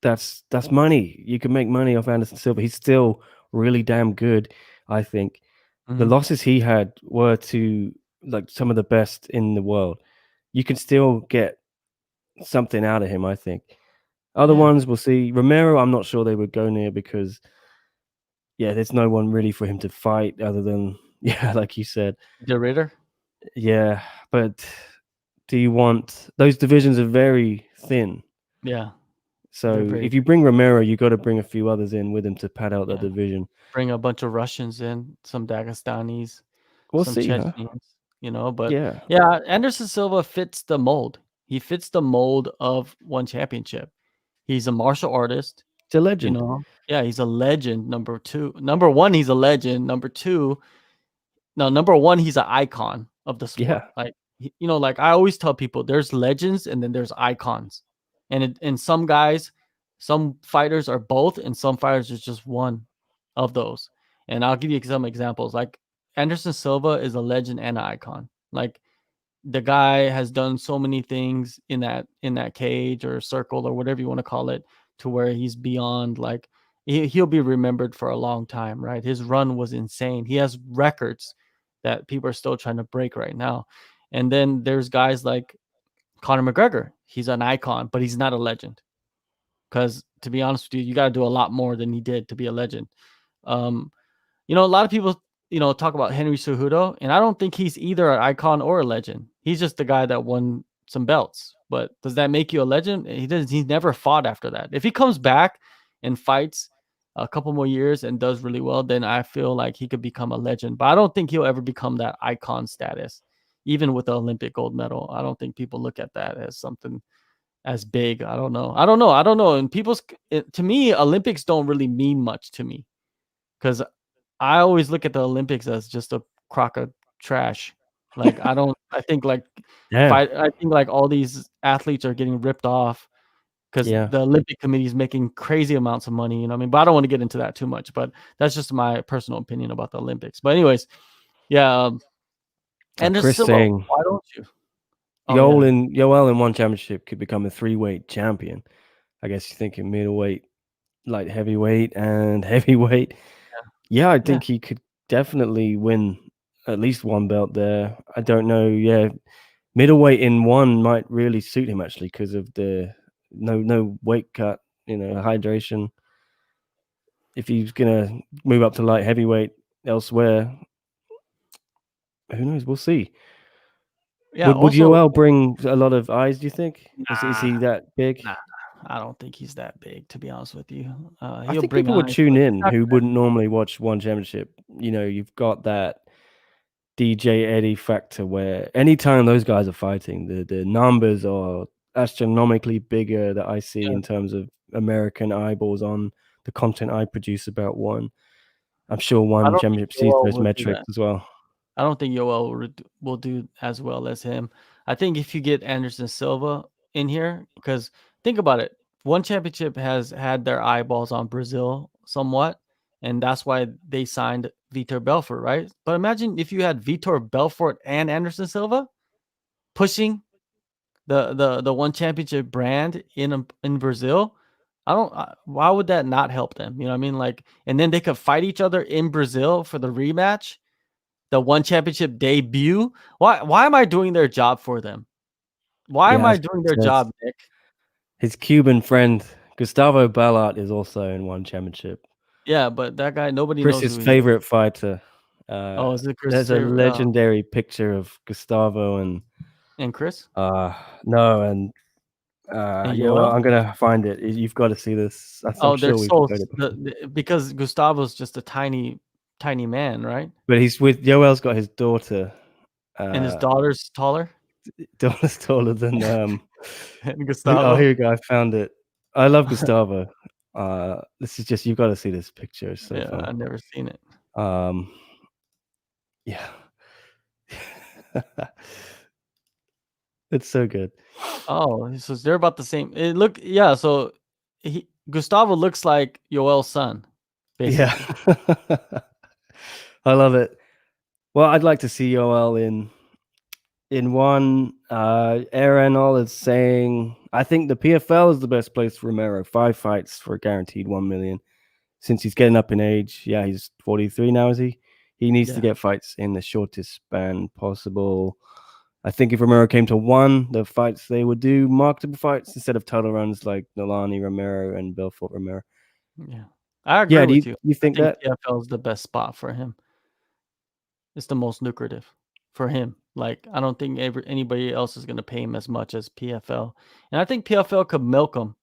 That's money. You can make money off Anderson Silva. He's still really damn good, I think. The Mhm. losses he had were to like some of the best in the world, you can still get something out of him, I think. Other Yeah. ones we'll see. Romero, I'm not sure they would go near because there's no one really for him to fight other than like you said. The Ritter. Yeah, but do you want those divisions are very thin. Yeah. They're So very if you bring Romero, you got to bring a few others in with him to pad out that yeah. division. Bring a bunch of Russians in, some Dagestanis, We'll some see, huh? Chechens, but Yeah, yeah, Anderson Silva fits the mold. He fits the mold of one championship. He's a martial artist, it's a legend. Yeah, he's a legend. Number one, he's a legend. Number two, no, number one, he's an icon of the sport. Yeah, Like, like I always tell people, there's legends and then there's icons, and some guys, some fighters are both, and some fighters are just one of those. And I'll give you some examples. Like Anderson Silva is a legend and an icon. Like the guy has done so many things in that cage or circle or whatever you want to call it, to where he's beyond, like he'll be remembered for a long time, right? His run was insane. He has records that people are still trying to break right now. And then there's guys like Conor McGregor. He's an icon, but he's not a legend, because to be honest with you, you got to do a lot more than he did to be a legend. um a lot of people, talk about Henry Cejudo, and I don't think he's either an icon or a legend. He's just the guy that won some belts. But does that make you a legend? He does. He's never fought after that. If he comes back and fights a couple more years and does really well, then I feel like he could become a legend. But I don't think he'll ever become that icon status, even with the Olympic gold medal. I don't think people look at that as something as big. I don't know. And to me, Olympics don't really mean much to me, because I always look at the Olympics as just a crock of trash. Like I don't. I think like damn, I think like all these athletes are getting ripped off because yeah. the Olympic Committee is making crazy amounts of money. You know what I mean? But I don't want to get into that too much. But that's just my personal opinion about the Olympics. But anyways, yeah. And there's Chris Silva. saying Why don't you? Oh yeah, Yoel in one championship could become a 3-weight champion. I guess you're thinking middleweight, light heavyweight, and heavyweight. Yeah, I yeah. think he could definitely win at least one belt there. I don't know. Yeah, middleweight in one might really suit him actually because of the no weight cut, hydration. If he's gonna move up to light heavyweight elsewhere, who knows? We'll see. Yeah. Would Also, Yoel bring a lot of eyes? Do you think? Is nah, he that big? nah. I don't think he's that big, to be honest with you. I He'll think bring people would eyes, tune but he's in not who gonna. wouldn't normally watch one championship. You've got that DJ Eddie factor where anytime those guys are fighting, the numbers are astronomically bigger that I see Yeah, in terms of American eyeballs on the content I produce about one. I'm sure I one don't think championship sees Yoel those will do metrics that. as well. I don't think Yoel will do as well as him. I think if you get Anderson Silva in here, because think about it, one championship has had their eyeballs on Brazil somewhat, and that's why they signed Vitor Belfort, right? But imagine if you had Vitor Belfort and Anderson Silva pushing the one championship brand in Brazil. Why would that not help them? You know what I mean? Like, and then they could fight each other in Brazil for the rematch, the one championship debut. Why am I doing their job for them? Why am Yeah, I as doing their Chris says, job, Nick? his Cuban friend Gustavo Ballart is also in one championship. Yeah, but that guy, nobody knows Chris's who he is. favorite fighter. Oh, is it Chris's There's a favorite? Oh, legendary picture of Gustavo and and Chris no, and and yeah, well, Yoel. I'm gonna find it. You've got to see this. I'm Oh, they're sure we've so showed it before. because Gustavo's just a tiny man, right? But he's with Yoel's got his daughter. And his Uh, daughter's taller daughter's taller than than Oh, Gustavo. here we go. I found it. I love Gustavo. This is just you've got to see this picture. It's so Yeah, funny. I've never seen it. Um, yeah, it's so good. Oh, so they're about the same. Yeah. So Gustavo looks like Yoel's son, Yeah, basically. I love it. Well, I'd like to see Yoel in one. Aaron is saying I think the PFL is the best place for Romero. 5 fights for a guaranteed 1 million. Since he's getting up in age, yeah, he's 43 now, is he? He needs to Yeah. get fights in the shortest span possible. I think if Romero came to one, the fights they would do marketable fights instead of title runs like Nolani Romero and Belfort Romero. Yeah. I agree Yeah, do with you. you I think think that? PFL is the best spot for him. It's the most lucrative for him. Like, I don't think anybody else is going to pay him as much as PFL. And I think PFL could milk him.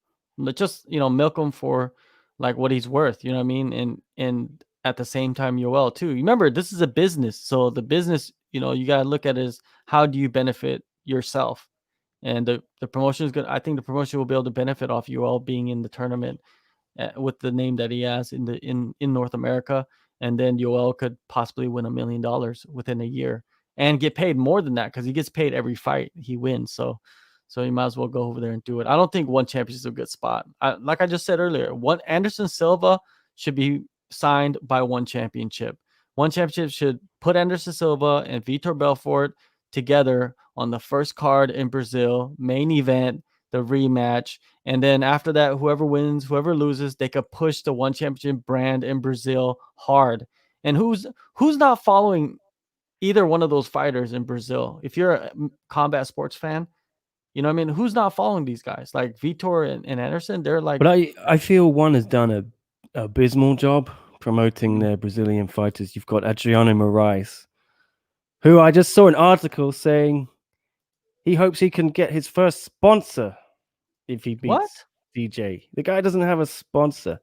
Just, milk him for like what he's worth, you know what I mean? And at the same time Yoel too. Remember, this is a business. So the business, you got to look at it as how do you benefit yourself? And the promotion is good. I think the promotion will be able to benefit off Yoel being in the tournament with the name that he has in North America, and then Yoel could possibly win $1 million within a year and get paid more than that because he gets paid every fight he wins. So you might as well go over there and do it. I don't think one championship is a good spot. Like I just said earlier, one Anderson Silva should be signed by one championship. One championship should put Anderson Silva and Vitor Belfort together on the first card in Brazil, main event, the rematch. And then after that, whoever wins, whoever loses, they could push the one championship brand in Brazil hard. And who's not following either one of those fighters in Brazil? If you're a combat sports fan, you know what I mean? Who's not following these guys? Like Vitor and Anderson, they're like, But I feel one has done a abysmal job promoting their Brazilian fighters. You've got Adriano Moraes, who I just saw an article saying he hopes he can get his first sponsor if he what? beats DJ. The guy doesn't have a sponsor.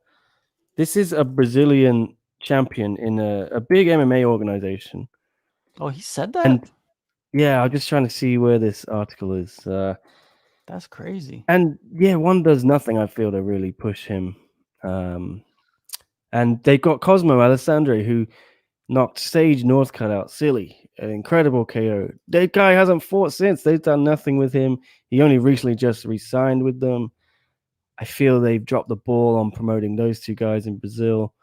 This is a Brazilian champion in a big MMA organization. Oh, he said that? And yeah, I'm just trying to see where this article is. That's crazy. And yeah, one does nothing, I feel, to really push him. And they've got Cosmo Alessandro, who knocked Sage Northcutt out silly. An incredible KO. That guy hasn't fought since. They've done nothing with him. He only recently just re-signed with them. I feel they've dropped the ball on promoting those two guys in Brazil.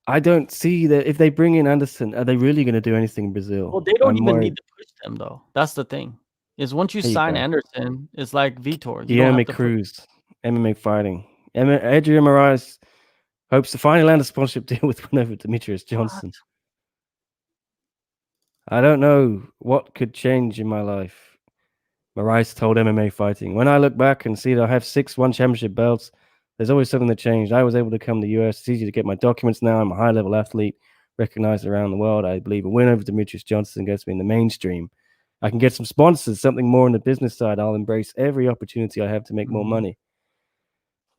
I don't see that if they bring in Anderson, are they really going to do anything in Brazil? Well, they don't I'm even worried. need to push them though. That's the thing. Is once you Here you sign go. Anderson, it's like Vitor. You don't Guilherme have to push. Cruz, MMA fighting. Adrian Moraes hopes to finally land a sponsorship deal with one over Demetrius Johnson. What? I don't know what could change in my life. Moraes told MMA Fighting, when I look back and see that I have 6 one championship belts, there's always something that changed. I was able to come to the US. It's easy to get my documents now. I'm a high-level athlete, recognized around the world. I believe a win over Demetrius Johnson gets me in the mainstream. I can get some sponsors, something more on the business side. I'll embrace every opportunity I have to make more money.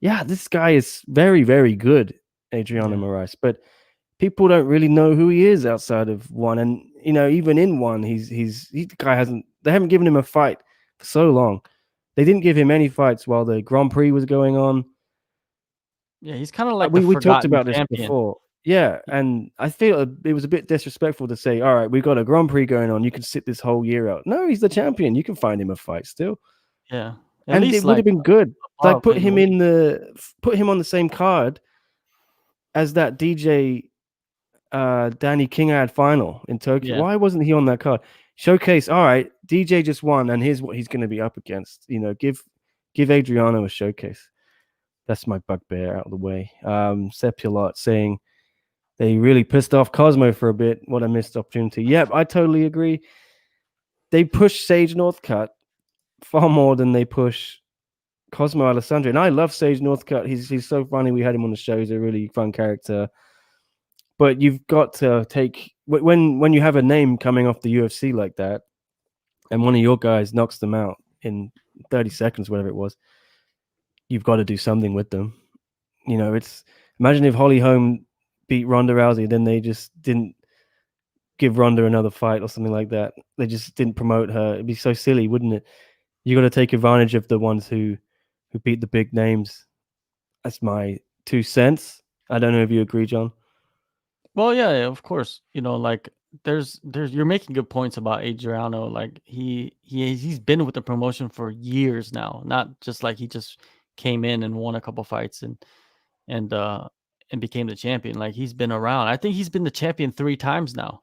Yeah, this guy is very, very good, Adriano Moraes, but people don't really know who he is outside of one. And even in one, the guy they haven't given him a fight for so long. They didn't give him any fights while the Grand Prix was going on. Yeah, he's kind of like we the we talked forgotten about this champion. before. Yeah, and I feel it was a bit disrespectful to say, all right, we've got a Grand Prix going on. You can sit this whole year out. No, he's the champion. You can find him a fight still. Yeah, at And least it would have been good. Like put him on the same card as that DJ Danny King had final in Tokyo. Yeah. Why wasn't he on that card? Showcase, all right, DJ just won, and here's what he's going to be up against. Give Adriano a showcase. That's my bugbear out of the way. Sepulot saying they really pissed off Cosmo for a bit. What a missed opportunity. Yep, I totally agree. They push Sage Northcutt far more than they push Cosmo Alessandro. And I love Sage Northcutt. He's so funny. We had him on the show. He's a really fun character. But you've got to take when you have a name coming off the UFC like that, and one of your guys knocks them out in 30 seconds, whatever it was. You've got to do something with them. Imagine if Holly Holm beat Ronda Rousey, then they just didn't give Ronda another fight or something like that. They just didn't promote her. It'd be so silly, wouldn't it? You got to take advantage of the ones who beat the big names. That's my 2 cents. I don't know if you agree, John. Well, yeah, of course. Like there's you're making good points about Adriano. Like he's been with the promotion for years now, not just like he just came in and won a couple fights and became the champion. Like he's been around. I think he's been the champion 3 times now.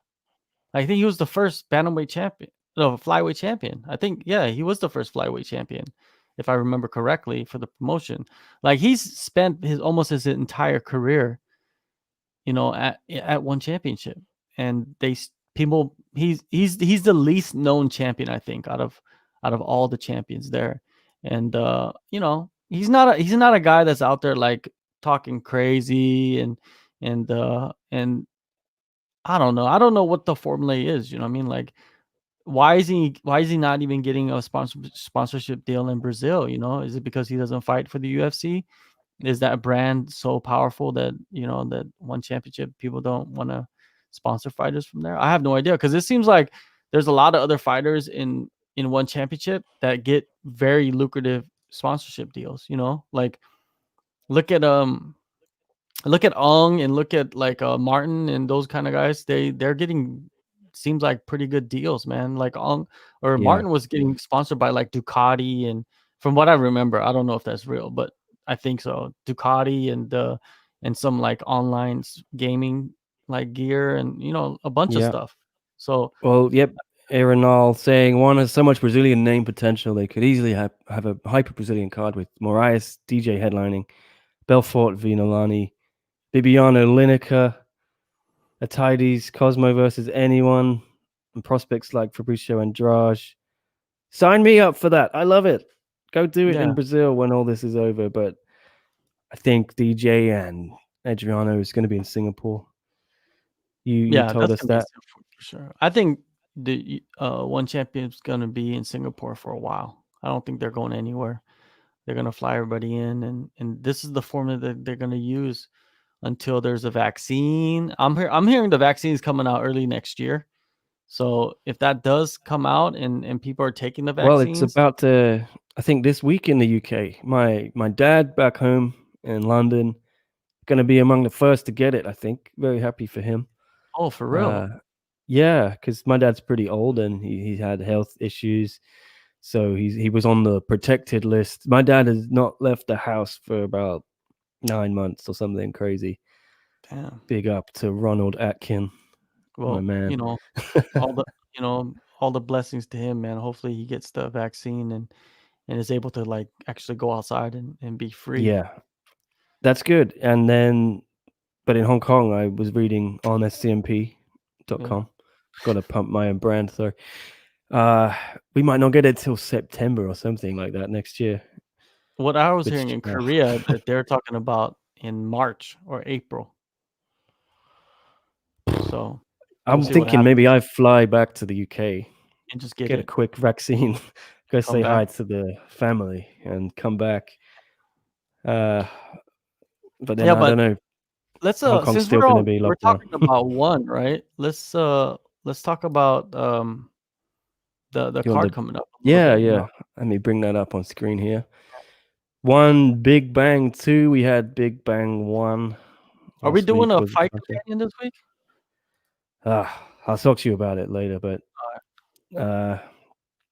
I think he was the first bantamweight champion, no, flyweight champion. I think he was the first flyweight champion, if I remember correctly, for the promotion. Like he's spent almost his entire career, at one championship. and people he's the least known champion, I think, out of all the champions there. And he's not a guy that's out there like talking crazy and I don't know. I don't know what the formula is, you know what I mean? Like why is he not even getting a sponsorship deal in Brazil, you know? Is it because he doesn't fight for the UFC? Is that brand so powerful that, that one championship people don't want to sponsor fighters from there? I have no idea, because it seems like there's a lot of other fighters in one championship that get very lucrative sponsorship deals, like look at Ong and look at like Martin and those kind of guys. They're getting, seems like, pretty good deals, man. Like Ong or Yeah. Martin was getting sponsored by like Ducati, and from what I remember, I don't know if that's real, but I think so. Ducati and some like online gaming like gear and a bunch of Yeah. stuff. So Well, yep. Arenal saying one has so much Brazilian name potential they could easily have a hyper Brazilian card with Moraes DJ headlining, Belfort Vinolani, Bibiano Lineker, Atreides, Cosmo versus anyone, and prospects like Fabricio Andrade. Sign me up for that. I love it. Go do it yeah, in Brazil when all this is over. But I think DJ and Adriano is going to be in Singapore. You yeah, told that's us gonna be in that. Singapore for sure. I think the one champion's gonna be in Singapore for a while. I don't think they're going anywhere. They're gonna fly everybody in, and this is the formula that they're gonna use until there's a vaccine. I'm hearing the vaccine is coming out early next year. So if that does come out and people are taking the Well, it's vaccines, about to. I think this week in the UK, my dad back home in London going to be among the first to get it. I think very happy for him. oh, for Uh, real? yeah, because my dad's pretty old and he had health issues, so he was on the protected list. My dad has not left the house for about 9 months or something crazy. Damn. Big up to Ronald Atkin, my Well, man. all the all the blessings to him, man. Hopefully he gets the vaccine and is able to like actually go outside and be free. Yeah, that's good. And then, but in Hong Kong, I was reading on Yeah. scmp.com. Got to pump my own brand. So uh, we might not get it till September or something like that next year. What I was hearing Which in Korea that they're talking about in March or April. So we'll I'm see what thinking maybe happens I fly back to the UK, and just get get a it, quick vaccine, go come say back. hi to the family, and come back. Uh, but then Yeah, I but don't know. let's Hong Kong's since still going to be we're locked down. talking about one, right? Let's talk about the You want card the? coming up a little Yeah, bit, yeah. Let me bring that up on screen here. One Big Bang 2. We had Big Bang 1 Are we last doing week. a Was fight companion this week? I'll talk to you about it later, but uh,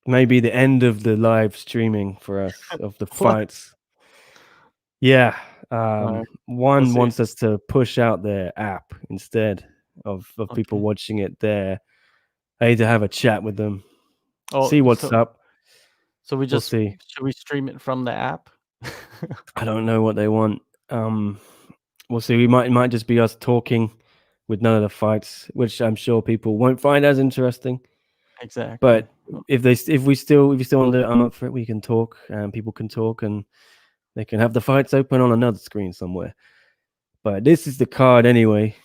maybe the end of the live streaming for us of the What? fights. Yeah, All right, we'll one see. wants us to push out their app instead of people Okay. watching it there. I need to have a chat with them, Oh, see what's so up. we We'll just see. should we stream it from the app? I don't know what they want. Um, we'll see. It might just be us talking with none of the fights, which I'm sure people won't find as interesting. Exactly. But if we still want to, I'm up for it. We can talk, and people can talk, and they can have the fights open on another screen somewhere. But this is the card anyway.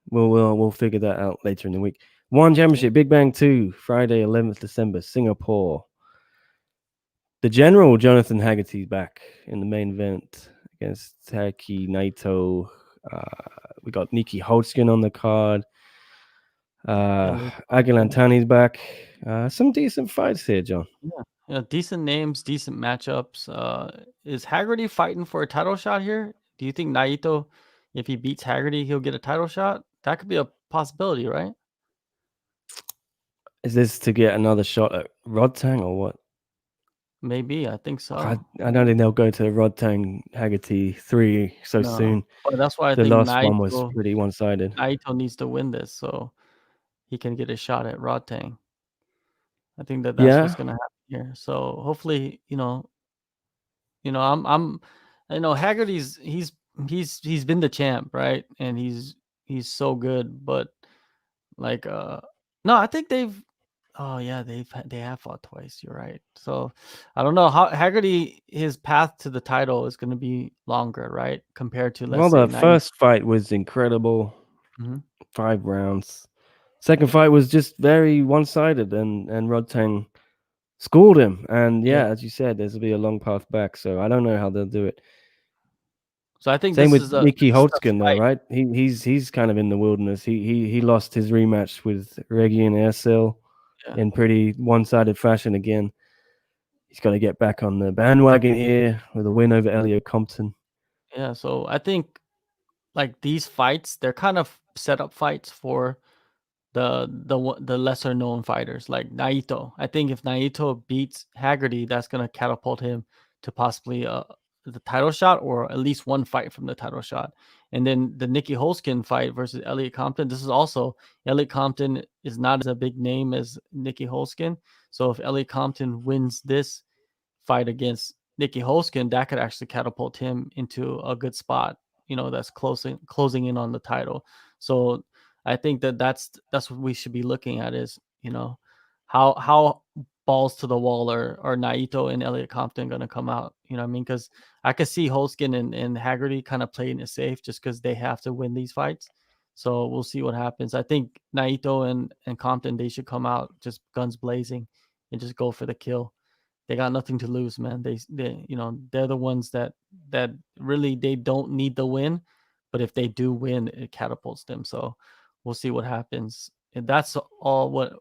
We'll figure that out later in the week. One Okay. championship, Big Bang 2, Friday 11th December, Singapore. The General Jonathan Haggerty's back in the main event against Taki Naito. We got Nikki Holtzkin on the card. Yeah, there's Agilantani's back. Some decent fights here, John. yeah, decent names, decent matchups. Is Haggerty fighting for a title shot here? Do you think Naito, if he beats Haggerty, he'll get a title shot? That could be a possibility, right? Is this to get another shot at Rodtang or what? Maybe, I think I, so. I don't think they'll go to Rodtang Haggerty 3 so No, soon. but that's why I The think last one was pretty one-sided. Naito needs to win this so he can get a shot at Rodtang. I think that's what's Yeah, gonna happen here. So hopefully, I'm Haggerty's he's been the champ, right? And he's so good, but Like, no, I think they've. Oh yeah, they have fought twice. You're right. So I don't know how Haggerty, his path to the title is going to be longer, right? Compared to, let's Well, say, the Nai. first fight was incredible, Mhm. 5 rounds. Second fight was just very one-sided, and Rodtang schooled him. And Yeah. yeah, as you said, there's will be a long path back. So I don't know how they'll do it. So I think Same this with is Nicky the Holtzkin, though, fight. right? He's kind of in the wilderness. He lost his rematch with Regian Ercel Yeah. in pretty one-sided fashion again. He's got to get back on the bandwagon here with a win over Elliot Compton. Yeah. So I think like these fights, they're kind of set up fights for the lesser known fighters like Naito. I think if Naito beats Haggerty, that's gonna catapult him to possibly the title shot or at least one fight from the title shot. And then the Nicky Holzkin fight versus Elliot Compton. This is also Elliot Compton is not as a big name as Nicky Holzkin. So if Elliot Compton wins this fight against Nicky Holzkin, that could actually catapult him into a good spot. That's closing in on the title. So I think that's what we should be looking at is how balls to the wall are Naito and Elliot Compton going to come out. You know what I mean? Because I could see Holzkin and Haggerty kind of playing it safe just because they have to win these fights. So we'll see what happens. I think Naito and Compton, they should come out just guns blazing and just go for the kill. They got nothing to lose, man. They're the ones that really they don't need the win, but if they do win, it catapults them. So we'll see what happens. And that's all. What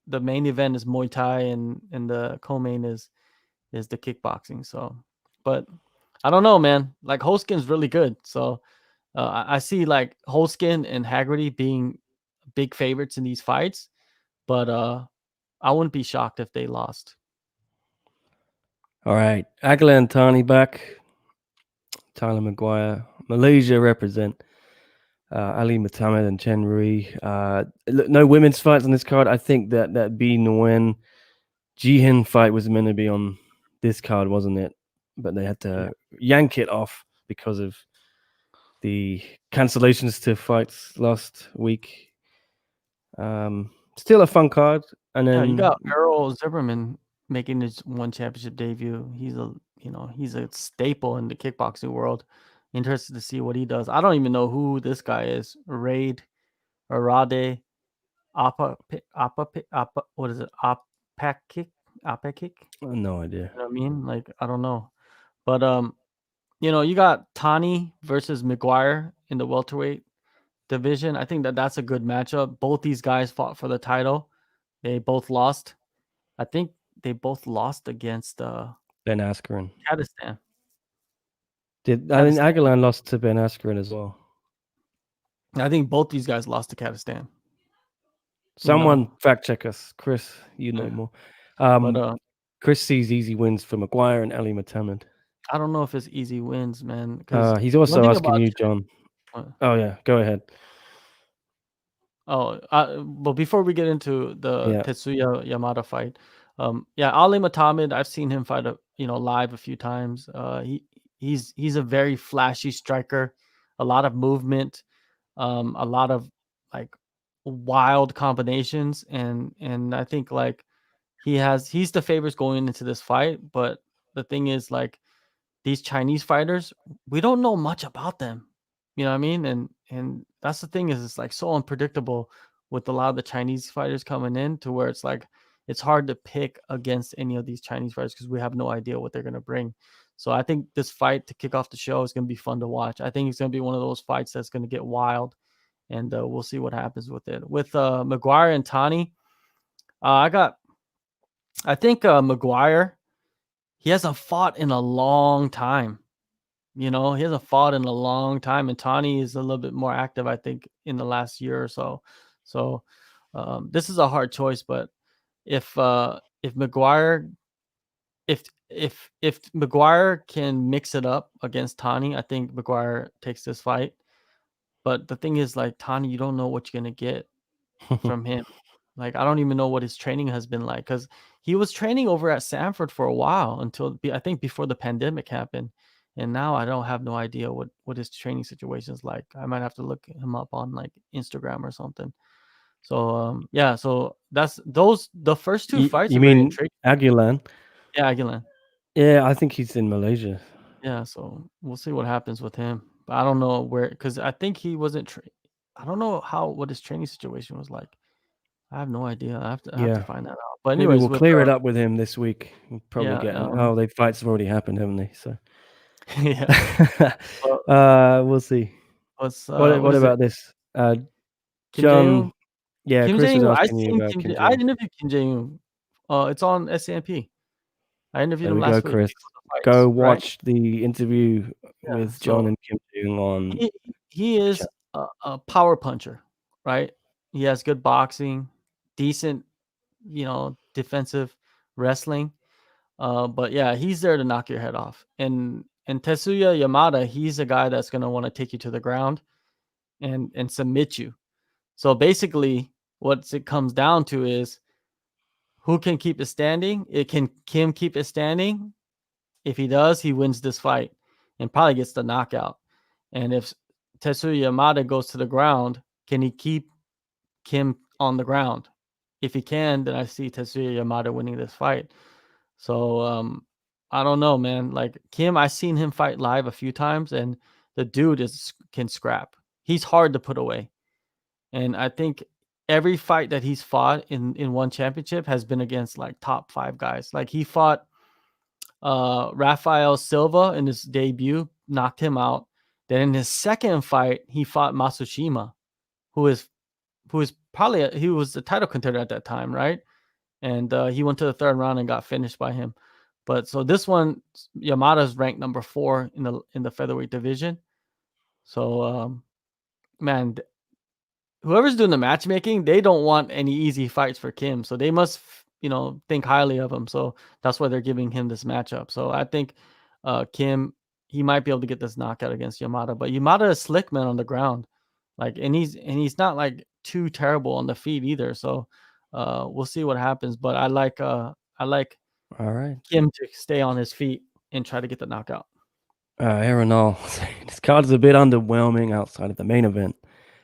the main event is Muay Thai, and the co-main is the kickboxing. So, but I don't know, man. Like Holskin's really good. So I see like Holskin and Haggerty being big favorites in these fights, but I wouldn't be shocked if they lost. All right, Aguilar and Tani back. Tyler Maguire, Malaysia represent. Ali Muhammad and Chen Rui. No women's fights on this card. I think that B Nguyen Jihin fight was meant to be on this card, wasn't it? But they had Yeah. to yank it off because of the cancellations to fights last week. Still a fun card. And Yeah, you then got Earl Zimmerman making his one championship debut. He's a staple in the kickboxing world. Interested to see what he does. I don't even know who this guy is. Raid Arade Appa, what is it? Appa kick? no idea. You know what I mean? Like, I don't know. But you got Tani versus McGuire in the welterweight division. I think that's a good matchup. Both these guys fought for the title. They both lost. I think they both lost against Ben Askren. Kazakhstan. I think Aguilar lost to Ben Askren as well. I think both these guys lost to Kazakhstan. Someone fact check us, Chris. You know Yeah. more. But Chris sees easy wins for Maguire and Ali Muhammad. I don't know if it's easy wins, man. Because He's one also thing asking about you, John. uh, Oh yeah, go ahead. but before we get into the Yeah, Tetsuya Yamada fight, yeah, Ali Muhammad, I've seen him fight live a few times. He's a very flashy striker, a lot of movement, a lot of like wild combinations, and I think like he's the favorites going into this fight. But the thing is, like, these Chinese fighters, we don't know much about them. You know what I mean? And that's the thing, is it's like so unpredictable with a lot of the Chinese fighters coming in, to where it's like it's hard to pick against any of these Chinese fighters because we have no idea what they're gonna bring. So I think this fight to kick off the show is gonna be fun to watch. I think it's gonna be one of those fights that's gonna get wild, and we'll see what happens with it. With Maguire and Tani, I think Maguire, he hasn't fought in a long time. He hasn't fought in a long time, and Tani is a little bit more active, I think, in the last year or so. So this is a hard choice, but if Maguire, if Maguire can mix it up against Tani, I think Maguire takes this fight. But the thing is, like, Tani, you don't know what you're gonna get from him. Like, I don't even know what his training has been like, because he was training over at Sanford for a while until I think before the pandemic happened. And now I don't have no idea what his training situation is like. I might have to look him up on like Instagram or something. So yeah, so that's the first two fights You are very mean intriguing. Aguilan? Yeah, Aguilan. Yeah, I think he's in Malaysia. Yeah, so we'll see what happens with him. But I don't know where, because I think he wasn't. I don't know what his training situation was like. I have no idea. I have to Yeah. find that out. But Maybe anyways, we'll with clear it up with him this week. We'll probably yeah, get oh, the fights have already happened, haven't they? So yeah. Well, we'll see. what What is it? about this? Kim Jae-un? John, yeah, Kim Chris was Jae-un. I asking you seen about Kim Kim Jae. I Jae. interviewed Kim Jae-un. It's on SCMP. I interviewed There him we go, last week Chris. before the Go fights, right? watch the interview Yeah. with John So and Kim Jong on he is chat. a power puncher, right? He has good boxing, decent, defensive wrestling. But yeah, he's there to knock your head off. And Tetsuya Yamada, he's a guy that's gonna want to take you to the ground and submit you. So basically, what it comes down to is who can keep it standing. It can Kim keep it standing. If he does, he wins this fight and probably gets the knockout. And if Tetsuya Yamada goes to the ground, can he keep Kim on the ground? If he can, then I see Tetsuya Yamada winning this fight. So I don't know, man. Like Kim, I've seen him fight live a few times, and the dude can scrap. He's hard to put away. And I think every fight that he's fought in one championship has been against like top 5 guys. Like he fought Rafael Silva in his debut, knocked him out. Then in his second fight, he fought Masushima, who is probably he was the title contender at that time, right? And he went to the third round and got finished by him. But so this one, Yamada's ranked number 4 in the featherweight division. So man, whoever's doing the matchmaking, they don't want any easy fights for Kim. So they must, think highly of him. So that's why they're giving him this matchup. So I think Kim, he might be able to get this knockout against Yamada. But Yamada is slick, man, on the ground. Like, and he's not like too terrible on the feet either. So we'll see what happens. But I like All right. Kim to stay on his feet and try to get the knockout. Aaron All, this card is a bit underwhelming outside of the main event.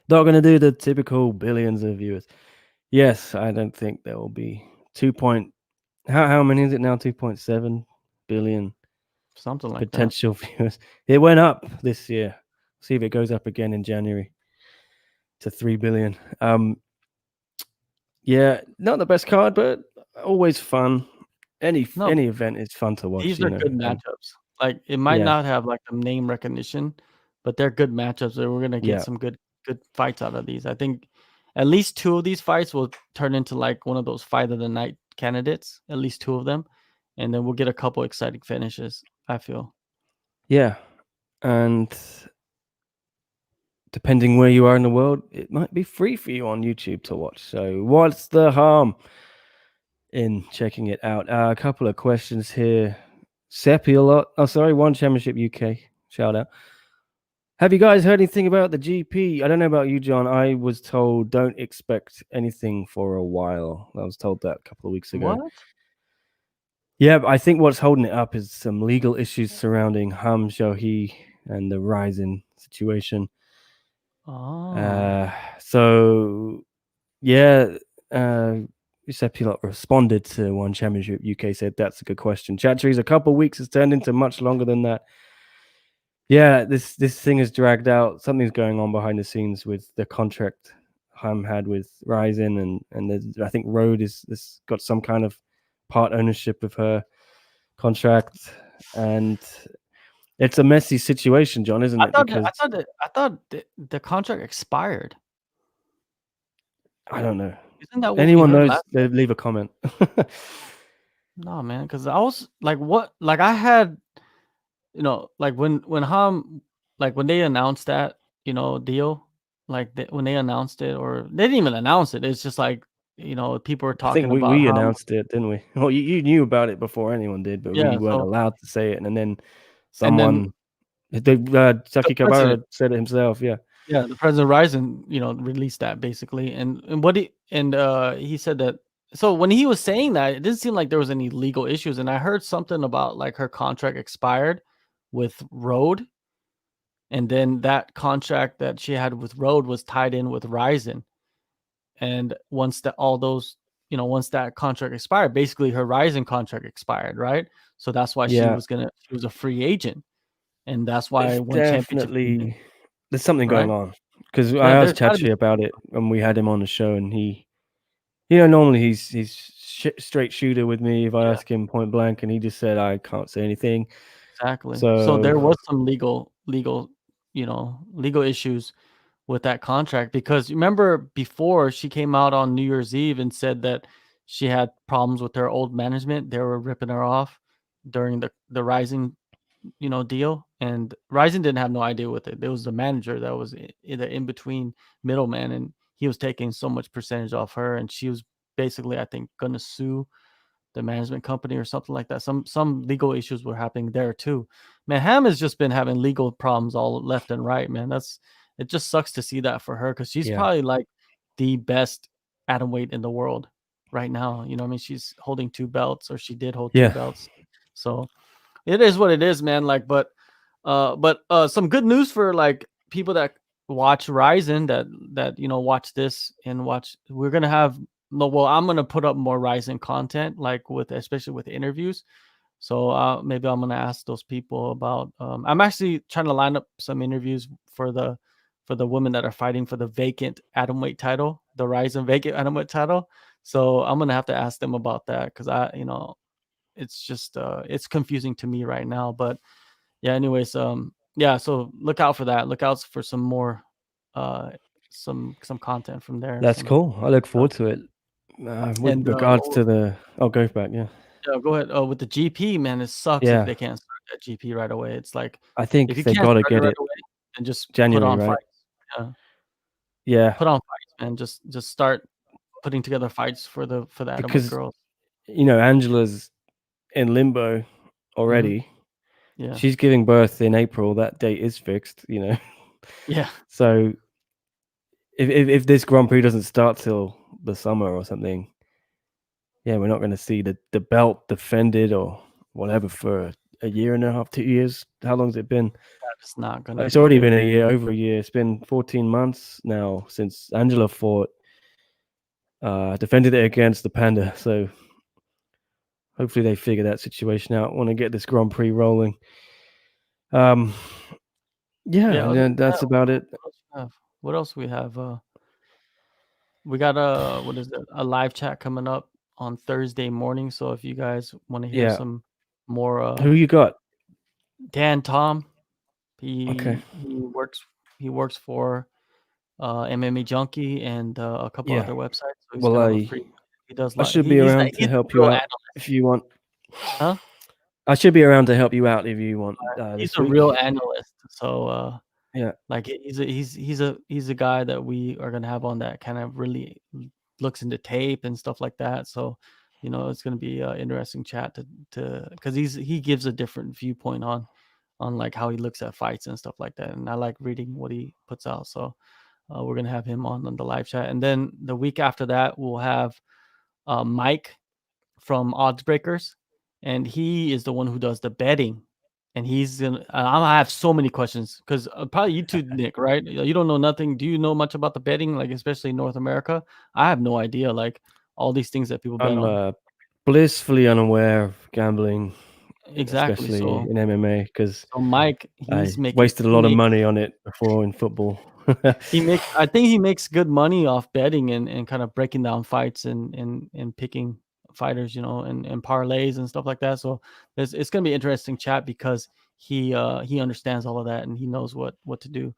Not going to do the typical billions of viewers. Yes, I don't think there will be how many is it now? 2.7 billion Something like potential viewers. It went up this year. See if it goes up again in January to 3 billion. Yeah, not the best card, but always fun. Any event is fun to watch. These are good matchups. Like it might not have like the name recognition, but they're good matchups. That we're gonna get some good fights out of these. I think at least 2 of these fights will turn into like one of those fight of the night candidates. At least 2 of them, and then we'll get a couple exciting finishes. I feel. Yeah, and depending where you are in the world, it might be free for you on YouTube to watch. So what's the harm in checking it out? A couple of questions here. Seppi a lot. Oh, sorry, One Championship UK. Shout out. Have you guys heard anything about the GP? I don't know about you, John. I was told don't expect anything for a while. I was told that a couple of weeks ago. What? Yeah, I think what's holding it up is some legal issues surrounding Ham Shohei and the Ryzen situation. Oh. So yeah, Sepilot responded to One Championship UK, said that's a good question. Chatteries, a couple of weeks has turned into much longer than that. Yeah, this thing has dragged out. Something's going on behind the scenes with the contract Ham had with Ryzen, and I think Road is got some kind of part ownership of her contract, and it's a messy situation, John, isn't it? I thought the contract expired. I don't know. Isn't that what Anyone we heard knows? They leave a comment. No, man, because I was like, what? Like I had, like when Ham, like when they announced that, deal, like when they announced it, or they didn't even announce it. It's just like, people were I think talking about we Ham. announced it, didn't we? Well, you knew about it before anyone did, but we weren't allowed to say it. And then someone, Saki Kabara said it himself. Yeah. Yeah, the president of Ryzen, released that basically, and what he said that. So when he was saying that, it didn't seem like there was any legal issues, and I heard something about like her contract expired with Road, and then that contract that she had with Road was tied in with Ryzen. And once that all those, once that contract expired, basically her Ryzen contract expired, right? So that's why she Yeah, was a free agent, and that's why there's when championship came in, definitely there's something going right? on because I There's asked got to be Chachi about it when we had him on the show, and normally he's straight shooter with me if I yeah, ask him point blank, and he just said I can't say anything. exactly. So So there was some legal issues with that contract, because remember before she came out on New Year's Eve and said that she had problems with her old management. They were ripping her off during the Rising, deal, and Ryzen didn't have no idea with it. There was the manager that was the in between middleman, and he was taking so much percentage off her, and she was basically, I think, gonna sue the management company or something like that. Some legal issues were happening there too. Man, Ham has just been having legal problems all left and right, man. It just sucks to see that for her, because she's yeah, probably like the best atom weight in the world right now. You know what I mean? She's holding 2 belts, or she did hold 2 yeah, belts. So it is what it is, man. Like, but some good news for like people that watch Ryzen, that watch this and watch. We're gonna have no. Well, I'm gonna put up more Ryzen content, like especially with interviews. So maybe I'm gonna ask those people about. I'm actually trying to line up some interviews for the women that are fighting for the vacant atomweight title, the Ryzen vacant atomweight title. So I'm gonna have to ask them about that, because it's just it's confusing to me right now. But yeah, anyways, yeah, so look out for that. Look out for some more uh some content from there. that's Some cool. I look uh, forward to it. With and regards to the, go back, yeah, yeah, go ahead. With the GP, man, it sucks if yeah. they can't start that GP right away. It's like, I if think you they can't got to start it get right it away, then just put January, on right? fights. Yeah, Yeah, put on fights, man. Just start putting together fights for the atomweight because girls. Angela's in limbo Hmm. already. Yeah, She's giving birth in April. That date is fixed. yeah. So if this Grand Prix doesn't start till the summer or something, yeah, we're not going to see the belt defended or whatever for a year and a half, 2 years. How long's it been? It's not gonna It's be already good. been a year, over a year. It's been 14 months now since Angela fought, defended it against the Panda. So hopefully they figure that situation out. Want to get this Grand Prix rolling. Um, yeah, Yeah. and Other then than that, that's about it. what else we have? What else we have? We got a, what is it? A live chat coming up on Thursday morning. So if you guys want to hear Yeah, some more, who you got? Dan Tom, Okay, he works for MMA Junkie and a couple yeah. other websites. So he's Well, kind of a free. He does I like should be around to he's a help you real out analyst, if you want. huh? I should be around to help you out if you want He's this a real week. analyst. So Yeah, like he's a guy that we are gonna have on, that kind of really looks into tape and stuff like that. So it's gonna be an interesting chat to because he gives a different viewpoint on like how he looks at fights and stuff like that. And I like reading what he puts out. So we're gonna have him on the live chat, and then the week after that we'll have Mike from Odds Breakers, and he is the one who does the betting. And he's gonna. I'm gonna have so many questions, because probably you too, Nick. Right? You don't know nothing. Do you know much about the betting, like especially in North America? I have no idea. Like all these things that people bet I'm on. blissfully unaware of gambling, Exactly. especially So in MMA, because Mike, I wasted a lot of money on it before in football. I think he makes good money off betting and kind of breaking down fights and picking fighters, and parlays and stuff like that. So it's gonna be interesting chat, because he understands all of that, and he knows what to do.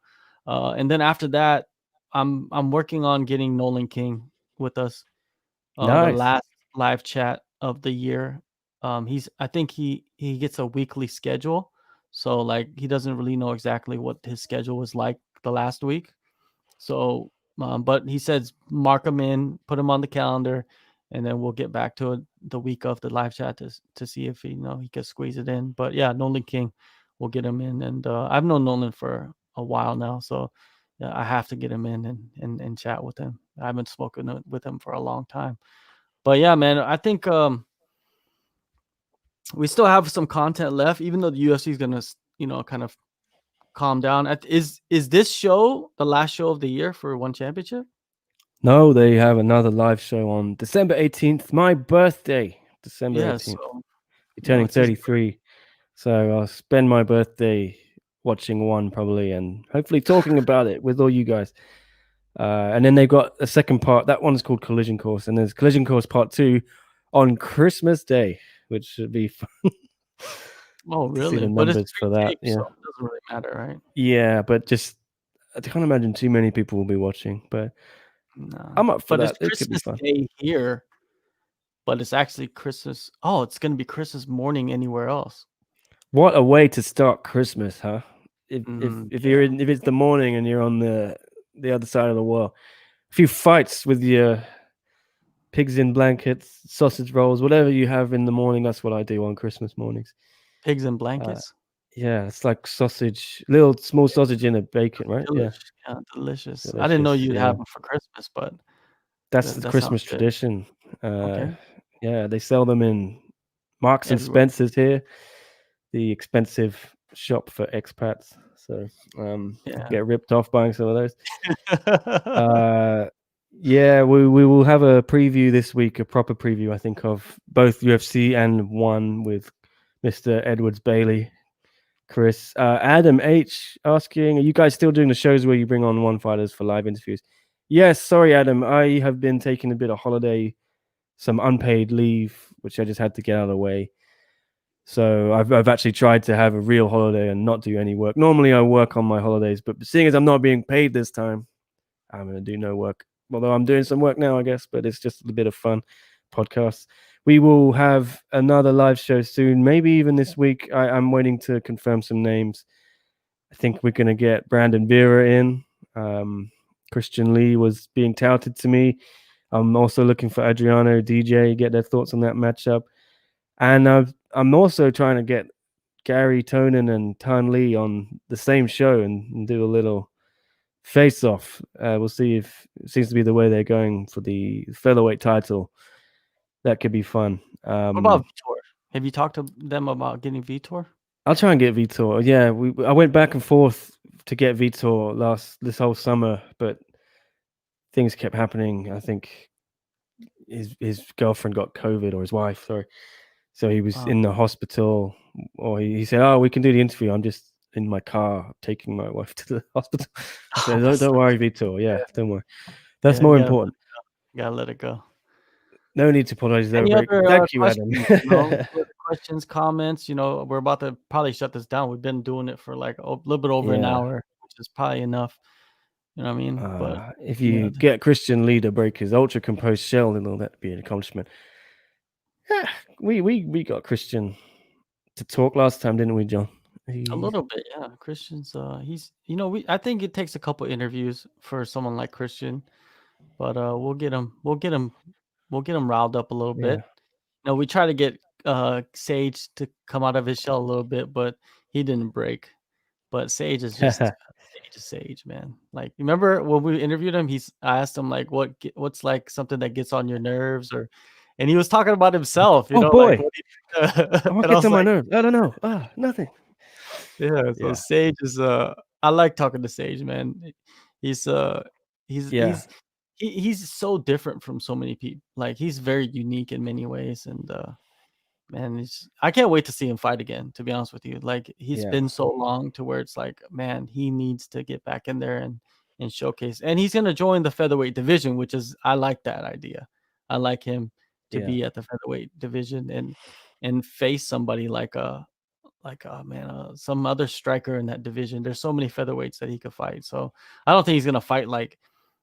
And then after that, I'm working on getting Nolan King with us. The Nice. last live chat of the year. I think he gets a weekly schedule, so like he doesn't really know exactly what his schedule was like the last week. So, but he says mark him in, put him on the calendar, and then we'll get back to it the week of the live chat to see if he can squeeze it in. But yeah, Nolan King, we'll get him in, and I've known Nolan for a while now, so yeah, I have to get him in and chat with him. I haven't spoken with him for a long time. But yeah, man, I think we still have some content left, even though the UFC is gonna kind of calm down. Is this show the last show of the year for One Championship? No, they have another live show on December 18th, my birthday, December Yeah, 18th. so You're turning it's his 33, so I'll spend my birthday watching one probably and hopefully talking about it with all you guys. And then they've got a second part. That one's called Collision Course, and there's Collision Course Part 2 on Christmas Day, which should be fun. Oh, To see really? the But it's numbers for that. pre-taped, so Yeah. it doesn't really matter, right? Yeah, but just I can't imagine too many people will be watching, but No. I'm up for But it's that. It could be Christmas fun. Day here, but it's actually Christmas. Oh, it's gonna be Christmas morning anywhere else. What a way to start Christmas, huh? If Yeah. if it's the morning and you're on the other side of the world, a few fights with your pigs in blankets, sausage rolls, whatever you have in the morning. That's what I do on Christmas mornings. Pigs in Uh, blankets. yeah, it's like sausage, little small sausage in a bacon, right? Yeah, Delicious. Yeah, delicious. I didn't know delicious. you'd Yeah, have them for Christmas, but that's the that sounds Christmas good. tradition. Okay. Yeah, they sell them in Marks and Everywhere. Spencers here, the expensive shop for expats. So Yeah. get ripped off buying some of those. Yeah, we will have a preview this week, a proper preview, I think, of both UFC and one with Mr. Edwards Bailey. Chris, Adam H asking, are you guys still doing the shows where you bring on one fighters for live interviews? Yes, sorry, Adam. I have been taking a bit of holiday, some unpaid leave, which I just had to get out of the way. So I've actually tried to have a real holiday and not do any work. Normally I work on my holidays, but seeing as I'm not being paid this time, I'm going to do no work. Although I'm doing some work now, I guess, but it's just a bit of fun podcasts. We will have another live show soon, maybe even this week. I'm waiting to confirm some names. I think we're going to get Brandon Vera in. Christian Lee was being touted to me. I'm also looking for Adriano, DJ, get their thoughts on that matchup. And I'm also trying to get Gary Tonin and Tan Lee on the same show and do a little face off. We'll see if it seems to be the way they're going for the featherweight title. That could be fun. What about Vitor? Have you talked to them about getting Vitor? I'll try and get Vitor. Yeah, I went back and forth to get Vitor this whole summer, but things kept happening. I think his girlfriend got COVID, or his wife, sorry. So he was in the hospital, or he said, "Oh, we can do the interview. I'm just in my car taking my wife to the hospital." I said, "Don't worry, Vitor. Yeah, don't worry. That's more important. Gotta let it go. No need to apologize. Any other Thank you, Adam." questions? Questions, comments. We're about to probably shut this down. We've been doing it for like a little bit over an hour, which is probably enough. You know what I mean? But if you get Christian Lee to break his ultra composed shell, then that'd be an accomplishment. Yeah, we got Christian to talk last time, didn't we, John? A little bit, yeah. Christian's he's I think it takes a couple interviews for someone like Christian, but we'll get him riled up a little bit. We try to get Sage to come out of his shell a little bit, but he didn't break. But Sage is just Sage, man. Like, remember when we interviewed him, I asked him like what's like something that gets on your nerves, and he was talking about himself, oh boy. Like, what gets on my nerves? I don't know. Nothing. Yeah, so Sage is I like talking to Sage, man. He's he's so different from so many people. Like, he's very unique in many ways, and man, I can't wait to see him fight again, to be honest with you. Like, he's been so long to where it's like, man, he needs to get back in there and showcase. And he's gonna join the featherweight division, which is, I like that idea. I like him to be at the featherweight division and face somebody like some other striker in that division. There's so many featherweights that he could fight. So I don't think he's gonna fight like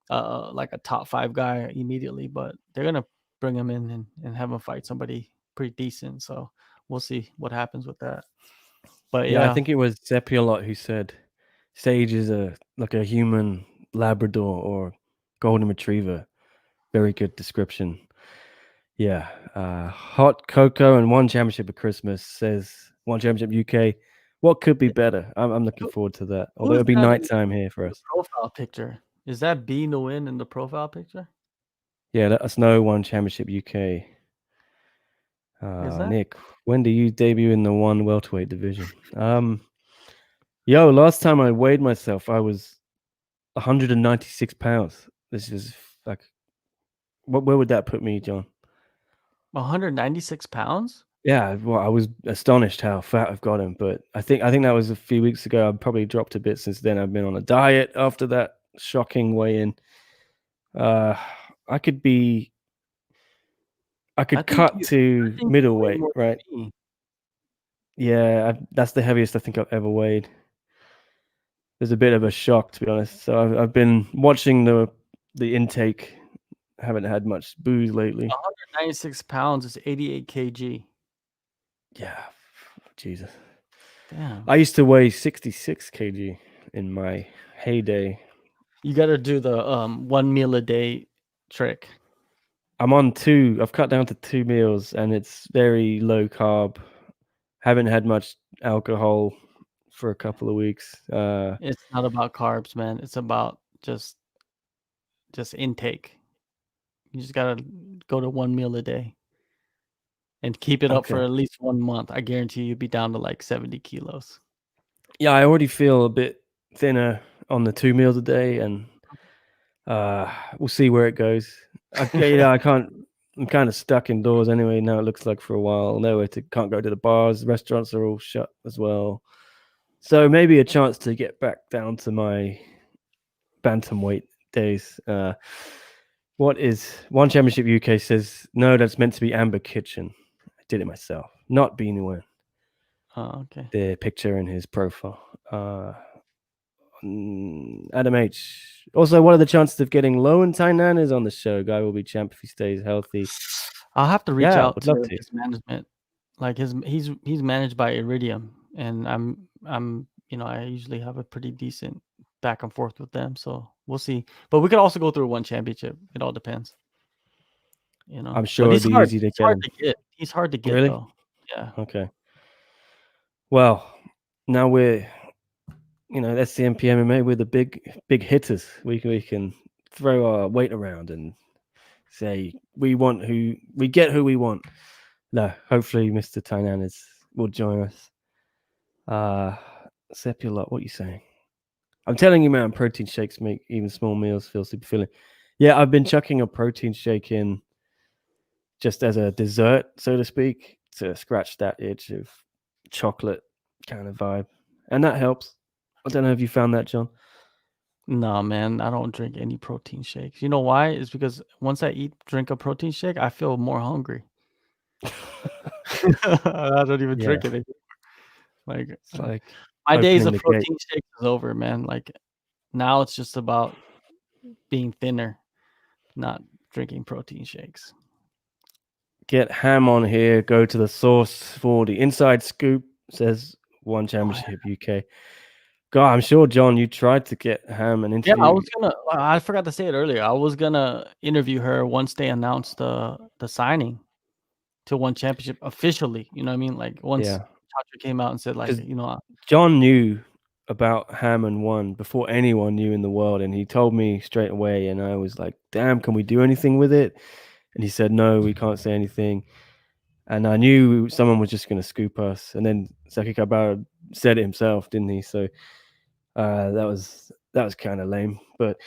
a top 5 guy immediately, but they're gonna bring him in and have him fight somebody pretty decent. So we'll see what happens with that. But I think it was Zepiolot who said Sage is like a human Labrador or golden retriever. Very good description. Yeah. Hot Cocoa and One Championship of Christmas says One Championship UK. What could be better? I'm looking forward to that. Although it'll be nighttime here for us. Profile picture. Is that B Nguyen in the profile picture? Yeah, let us know. One Championship UK. Nick, when do you debut in the one welterweight division? Yo, last time I weighed myself, I was 196 pounds. This is like, where would that put me, John? 196 pounds? Yeah, well, I was astonished how fat I've gotten, but I think that was a few weeks ago. I've probably dropped a bit since then. I've been on a diet after that shocking weigh-in. Uh, I could be, I I could think cut to you weigh middleweight, more right? than me. Yeah, that's the heaviest I think I've ever weighed. It was a bit of a shock, to be honest. So I've been watching the intake. Haven't had much booze lately. 196 pounds is 88 kg. Yeah, Jesus. Damn. I used to weigh 66 kg in my heyday. You got to do the 1 meal a day trick. I'm on two. I've cut down to 2 meals, and it's very low carb. Haven't had much alcohol for a couple of weeks. It's not about carbs, man. It's about just intake. You just got to go to 1 meal a day and keep it up for Okay. at least 1 month. I guarantee you'll be down to like 70 kilos. Yeah, I already feel a bit thinner on the 2 meals a day, and we'll see where it goes. I can't. I'm kind of stuck indoors anyway. Now it looks like for a while. Can't go to the bars. Restaurants are all shut as well. So maybe a chance to get back down to my bantamweight days. What is One Championship UK says no? That's meant to be Amber Kitchen. I did it myself, not Beanie Wen. Oh, okay. The picture in his profile. Adam H. Also, what are the chances of getting Low and Tainan is on the show? Guy will be champ if he stays healthy. I'll have to reach Yeah, out would love to to. his management. Like he's managed by Iridium, and I'm I usually have a pretty decent back and forth with them, so we'll see. But we could also go through one championship. It all depends, I'm But sure it'd be easy to He's get hard him. to get. He's hard to get Really? though. Yeah. Okay. Well, now we're SCMP MMA. We're the big hitters. We can throw our weight around and say we get who we want. No, hopefully Mr. Tainan will join us. Sepulot, what are you saying? I'm telling you, man, protein shakes make even small meals feel super filling. Yeah, I've been chucking a protein shake in just as a dessert, so to speak, to scratch that itch of chocolate kind of vibe. And that helps. I don't know if you found that, John. No, man, I don't drink any protein shakes. You know why? It's because once I drink a protein shake, I feel more hungry. I don't even Yeah, drink it anymore. Like, it's like my days opening of the gate. protein shakes is over, man. Like, now it's just about being thinner, not drinking protein shakes. Get Ham on here. Go to the source for the inside scoop. Says One Championship UK. God, I'm sure, John, you tried to get Ham an Yeah, interview. I forgot to say it earlier. I was gonna interview her once they announced the signing to One Championship officially. You know what I mean? Like once Yeah, Chacha came out and said, like, because John knew about Ham and One before anyone knew in the world, and he told me straight away, and I was like, "Damn, can we do anything with it?" And he said, "No, we can't say anything." And I knew someone was just going to scoop us, and then Saki Kabara said it himself, didn't he? So that was kind of lame, but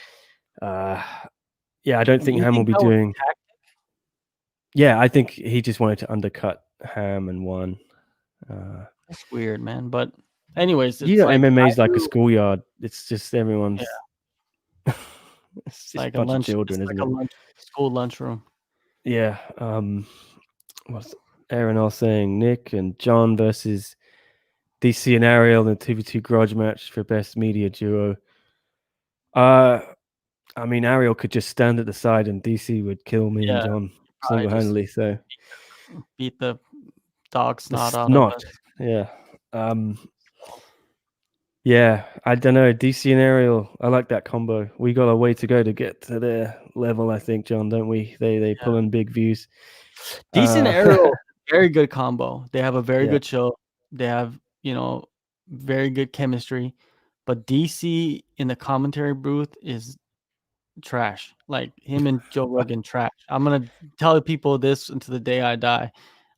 yeah, I don't think you Ham will think be that was doing. a tactic? Yeah, I think he just wanted to undercut Ham and One. That's weird, man. But anyways, You it's know, like MMA I is like a knew. schoolyard. It's just Yeah, everyone's. It's it's just a like a bunch of lunch. It's children, like isn't a it? school lunchroom. Yeah. What's Aaron all saying? Nick and John versus DC and Ariel in the 2v2 garage match for best media duo. I mean, Ariel could just stand at the side and DC would kill me and Yeah, John probably just single-handedly. So beat the dog snot it's out of not. us. Yeah. Yeah, I don't know. DC and Ariel, I like that combo. We got a way to go to get to their level, I think, John, don't we? They Yeah. pull in big views. Decent Arrow, very good combo. They have a very Yeah. good show. They have, very good chemistry. But DC in the commentary booth is trash. Like him and Joe Rogan trash. I'm gonna tell people this until the day I die.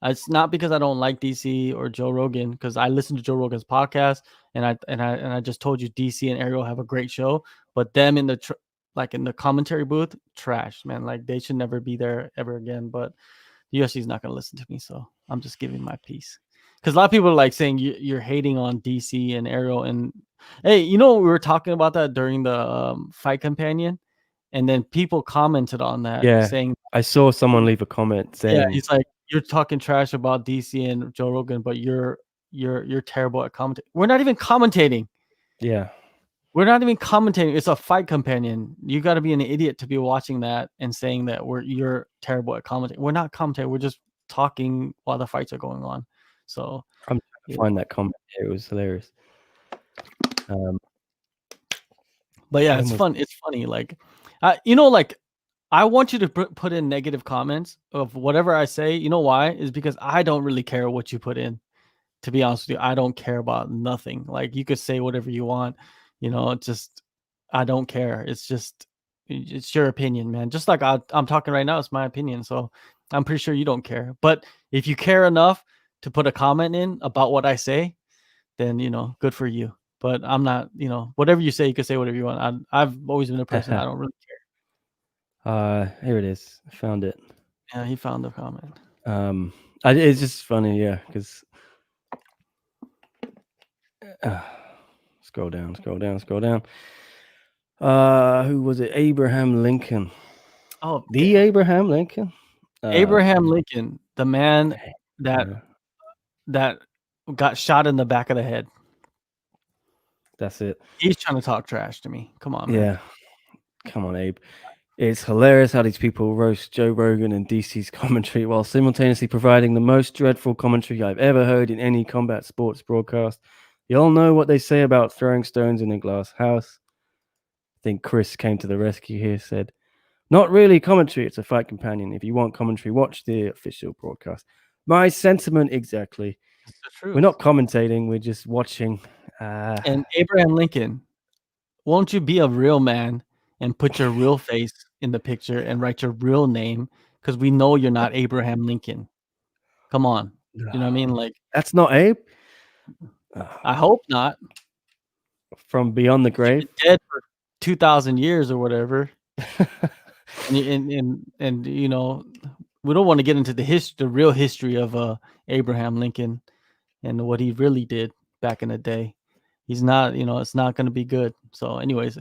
It's not because I don't like DC or Joe Rogan, because I listen to Joe Rogan's podcast, and I just told you DC and Ariel have a great show, but them in the like in the commentary booth, trash, man. Like they should never be there ever again. But the UFC is not going to listen to me, so I'm just giving my piece. Because a lot of people are like saying you're hating on DC and Ariel, and hey, we were talking about that during the fight companion, and then people commented on that Yeah, saying, I saw someone leave a comment yeah, saying, he's like, you're talking trash about DC and Joe Rogan, but you're terrible at commentating. We're not even commentating. yeah, We're not even commentating. It's a fight companion. You got to be an idiot to be watching that and saying that you're terrible at commentating. We're not commentating. We're just talking while the fights are going on. So I'm trying to find that comment. It was hilarious. But yeah, When it's was fun. It's funny. Like, like I want you to put in negative comments of whatever I say. You know why? Is because I don't really care what you put in. To be honest with you, I don't care about nothing. Like you could say whatever you want. Just I don't care. It's your opinion, man. Just like I'm talking right now, it's my opinion. So I'm pretty sure you don't care. But if you care enough to put a comment in about what I say, then good for you. But I'm not, whatever you say, you can say whatever you want. I've always been a person, I don't really care. Here it is. I found it. Yeah, he found the comment. It's just funny, yeah, because scroll down. Who was it? Abraham Lincoln. Oh, The Abraham Lincoln? Abraham Lincoln, the man yeah, that got shot in the back of the head. that's it. He's trying to talk trash to me. Come on, man. Yeah. Come on, Abe. It's hilarious how these people roast Joe Rogan and DC's commentary while simultaneously providing the most dreadful commentary I've ever heard in any combat sports broadcast. You all know what they say about throwing stones in a glass house. I think Chris came to the rescue here, said, "Not really commentary, it's a fight companion. If you want commentary, watch the official broadcast." My sentiment exactly. It's the truth. We're not commentating, we're just watching. And Abraham Lincoln, won't you be a real man and put your real face in the picture and write your real name? Because we know you're not Abraham Lincoln. Come on. You know what I mean? Like, that's not Abe. I hope not. From beyond the grave. Dead for 2,000 years or whatever. and we don't want to get into the real history of Abraham Lincoln and what he really did back in the day. He's not, it's not going to be good. So anyways,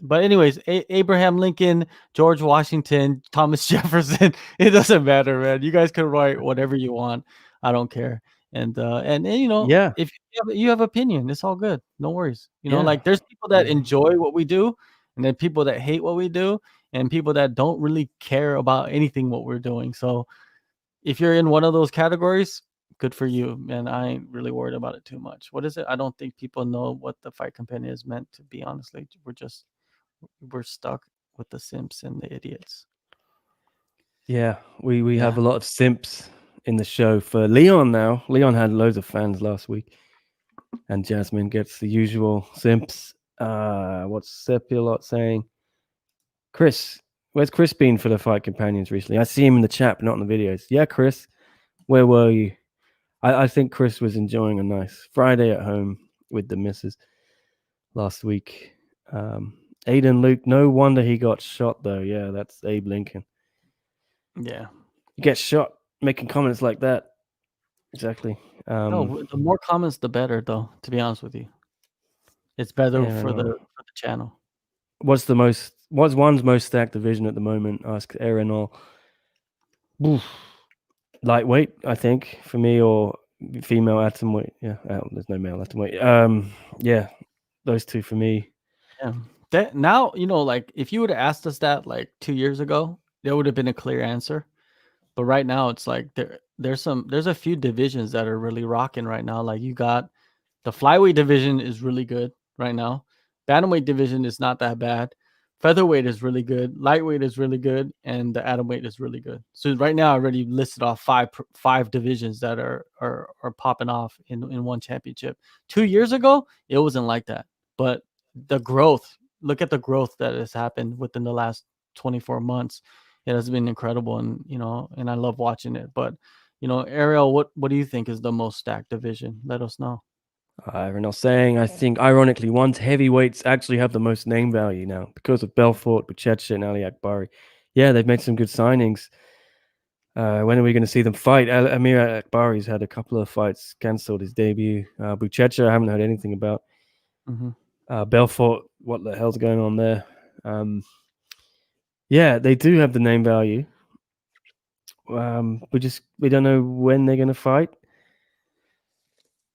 Abraham Lincoln, George Washington, Thomas Jefferson, it doesn't matter, man. You guys can write whatever you want. I don't care. And Yeah. if you have opinion, it's all good. No worries. Yeah. Like there's people that enjoy what we do, and then people that hate what we do, and people that don't really care about anything what we're doing. So if you're in one of those categories, good for you, man. I ain't really worried about it too much. What is it? I don't think people know what the fight companion is meant to be, honestly. We're stuck with the simps and the idiots. Yeah, we have a lot of simps in the show for Leon now. Leon had loads of fans last week. And Jasmine gets the usual simps. What's Sepilot saying? Chris, where's Chris been for the fight companions recently? I see him in the chat, but not in the videos. Yeah, Chris, where were you? I think Chris was enjoying a nice Friday at home with the missus last week. Aiden Luke, no wonder he got shot though. Yeah, that's Abe Lincoln. Yeah. You get shot making comments like that. Exactly. No, the more comments, the better, though, to be honest with you. It's better for the channel. What's one's most stacked division at the moment? Ask Aaron or lightweight, I think, for me, or female atomweight. Yeah, there's no male atomweight. Yeah, those two for me. Yeah. That now, like if you would have asked us that like 2 years ago, there would have been a clear answer. But right now it's like there's a few divisions that are really rocking right now. Like you got the flyweight division is really good right now. Bantamweight division is not that bad. Featherweight is really good. Lightweight is really good, and the atomweight is really good. So right now, I already listed off five divisions that are popping off in one championship. 2 years ago, it wasn't like that. But the growth, look at the growth that has happened within the last 24 months. It has been incredible, and and I love watching it. But Ariel, what do you think is the most stacked division? Let us know. Everyone saying, I think, ironically, one's heavyweights actually have the most name value now because of Belfort, Buchecha, and Ali Akbari. Yeah, they've made some good signings. When are we going to see them fight? Amir Akbari's had a couple of fights cancelled his debut. Buchecha, I haven't heard anything about. Belfort, what the hell's going on there? Yeah, they do have the name value. We don't know when they're going to fight.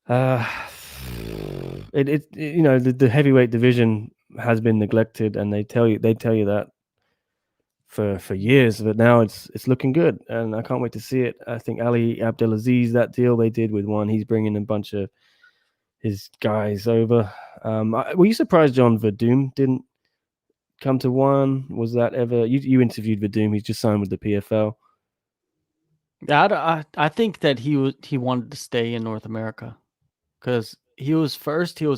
The heavyweight division has been neglected, and they tell you that for years, but now it's looking good, and I can't wait to see it. I think Ali Abdelaziz, that deal they did with one, he's bringing a bunch of his guys over. Were you surprised John Verdum didn't come to one? Was that ever you interviewed Verdum? He's just signed with the PFL. Yeah, I think that he wanted to stay in North America because he was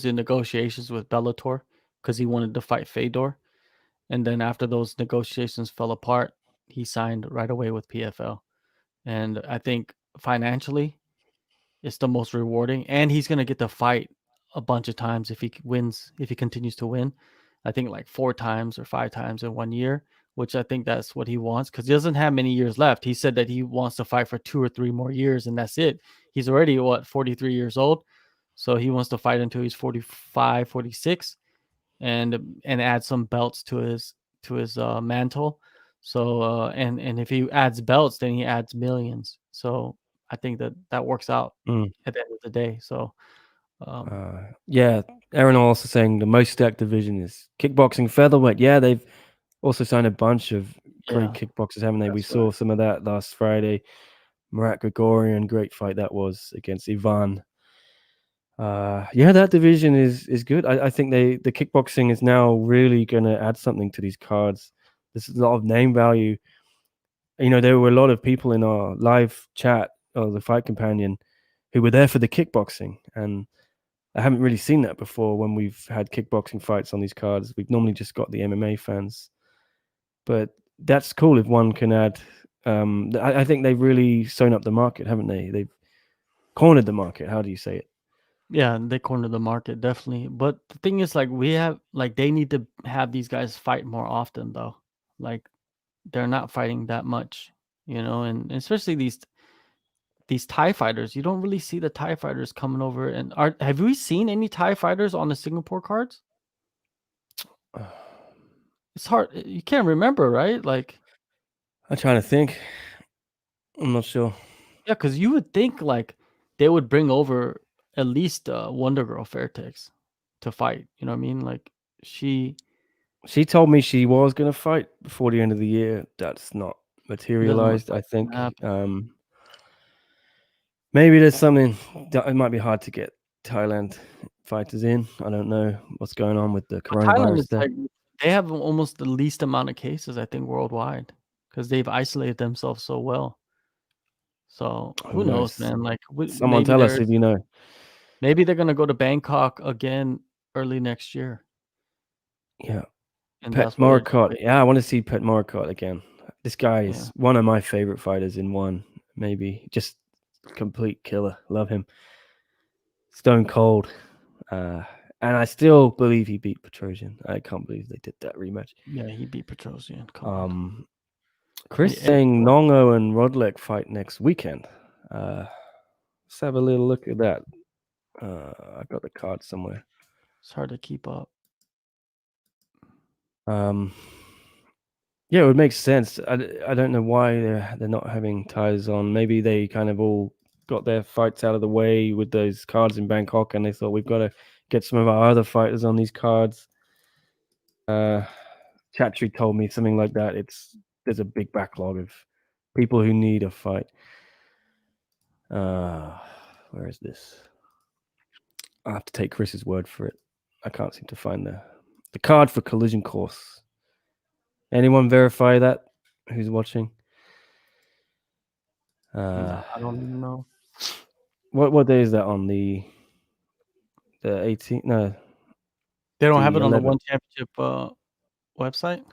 in negotiations with Bellator because he wanted to fight Fedor, and then after those negotiations fell apart, he signed right away with PFL. And I think financially, it's the most rewarding, and he's gonna get to fight a bunch of times if he continues to win. I think like 4 times or 5 times in 1 year, which I think that's what he wants because he doesn't have many years left. He said that he wants to fight for 2 or 3 more years, and that's it. He's already 43 years old, so he wants to fight until he's 45, 46, and add some belts to his mantle. So and if he adds belts, then he adds millions. So I think that works out at the end of the day. So yeah, Aaron also saying the most stacked division is kickboxing featherweight. Yeah, they've also signed a bunch of great kickboxers, haven't they? We saw some of that last Friday. Murat Gregorian, great fight that was against Ivan. Yeah, that division is good. I think the kickboxing is now really going to add something to these cards. There's a lot of name value. There were a lot of people in our live chat or the Fight Companion who were there for the kickboxing, and I haven't really seen that before when we've had kickboxing fights on these cards. We've normally just got the MMA fans, but that's cool if one can add. I think they've really sewn up the market, haven't they? They've cornered the market. How do you say it? yeah, they corner the market definitely. But the thing is, like they need to have these guys fight more often, though. Like they're not fighting that much, and especially these Thai fighters. You don't really see the Thai fighters coming over. And have we seen any Thai fighters on the Singapore cards? It's hard. You can't remember, right? Like, I'm trying to think. I'm not sure. yeah, because you would think like they would bring over at least Wonder Girl Fairtex to fight. You know what I mean? Like she told me she was going to fight before the end of the year. That's not materialized, I think. Maybe there's something that it might be hard to get Thailand fighters in. I don't know what's going on with the coronavirus Thailand is there. like they have almost the least amount of cases, I think, worldwide because they've isolated themselves so well. So who knows, man? Like Someone tell us if you know. Maybe they're gonna go to Bangkok again early next year. Yeah, and Pet that's what they're Moricott. doing. Yeah, I want to see Pet Moricott again. This guy is one of my favorite fighters in one. Maybe just complete killer. Love him. Stone cold. And I still believe he beat Petrosian. I can't believe they did that rematch. Yeah, he beat Petrosian. Come on. Chris saying Nongo and Rodlek fight next weekend. Let's have a little look at that. I got the card somewhere. It's hard to keep up. Yeah, it would make sense. I don't know why they're not having ties on. Maybe they kind of all got their fights out of the way with those cards in Bangkok, and they thought we've got to get some of our other fighters on these cards. Chatri told me something like that. There's a big backlog of people who need a fight. Where is this? I have to take Chris's word for it. I can't seem to find the card for Collision Course. Anyone verify that? Who's watching? No, I don't even know. What day is that on? The 18th? No. They don't have it on the One Championship website?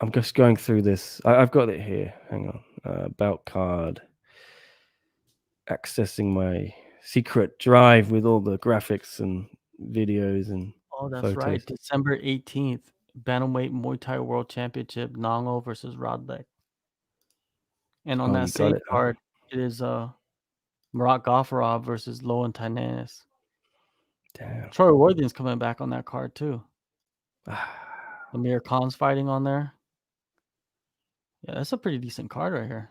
I'm just going through this. I've got it here. Hang on. Bout card. accessing my secret drive with all the graphics and videos and Oh, that's right. photos. December 18th, Bantamweight Muay Thai World Championship, Nongo versus Rodlek. And on Oh, that you got same it. card, it is Murat Gafurov versus Loan Taiнаnis. Damn. Troy Worthen's coming back on that card too. Ah, Amir Khan's fighting on there. Yeah, that's a pretty decent card right here.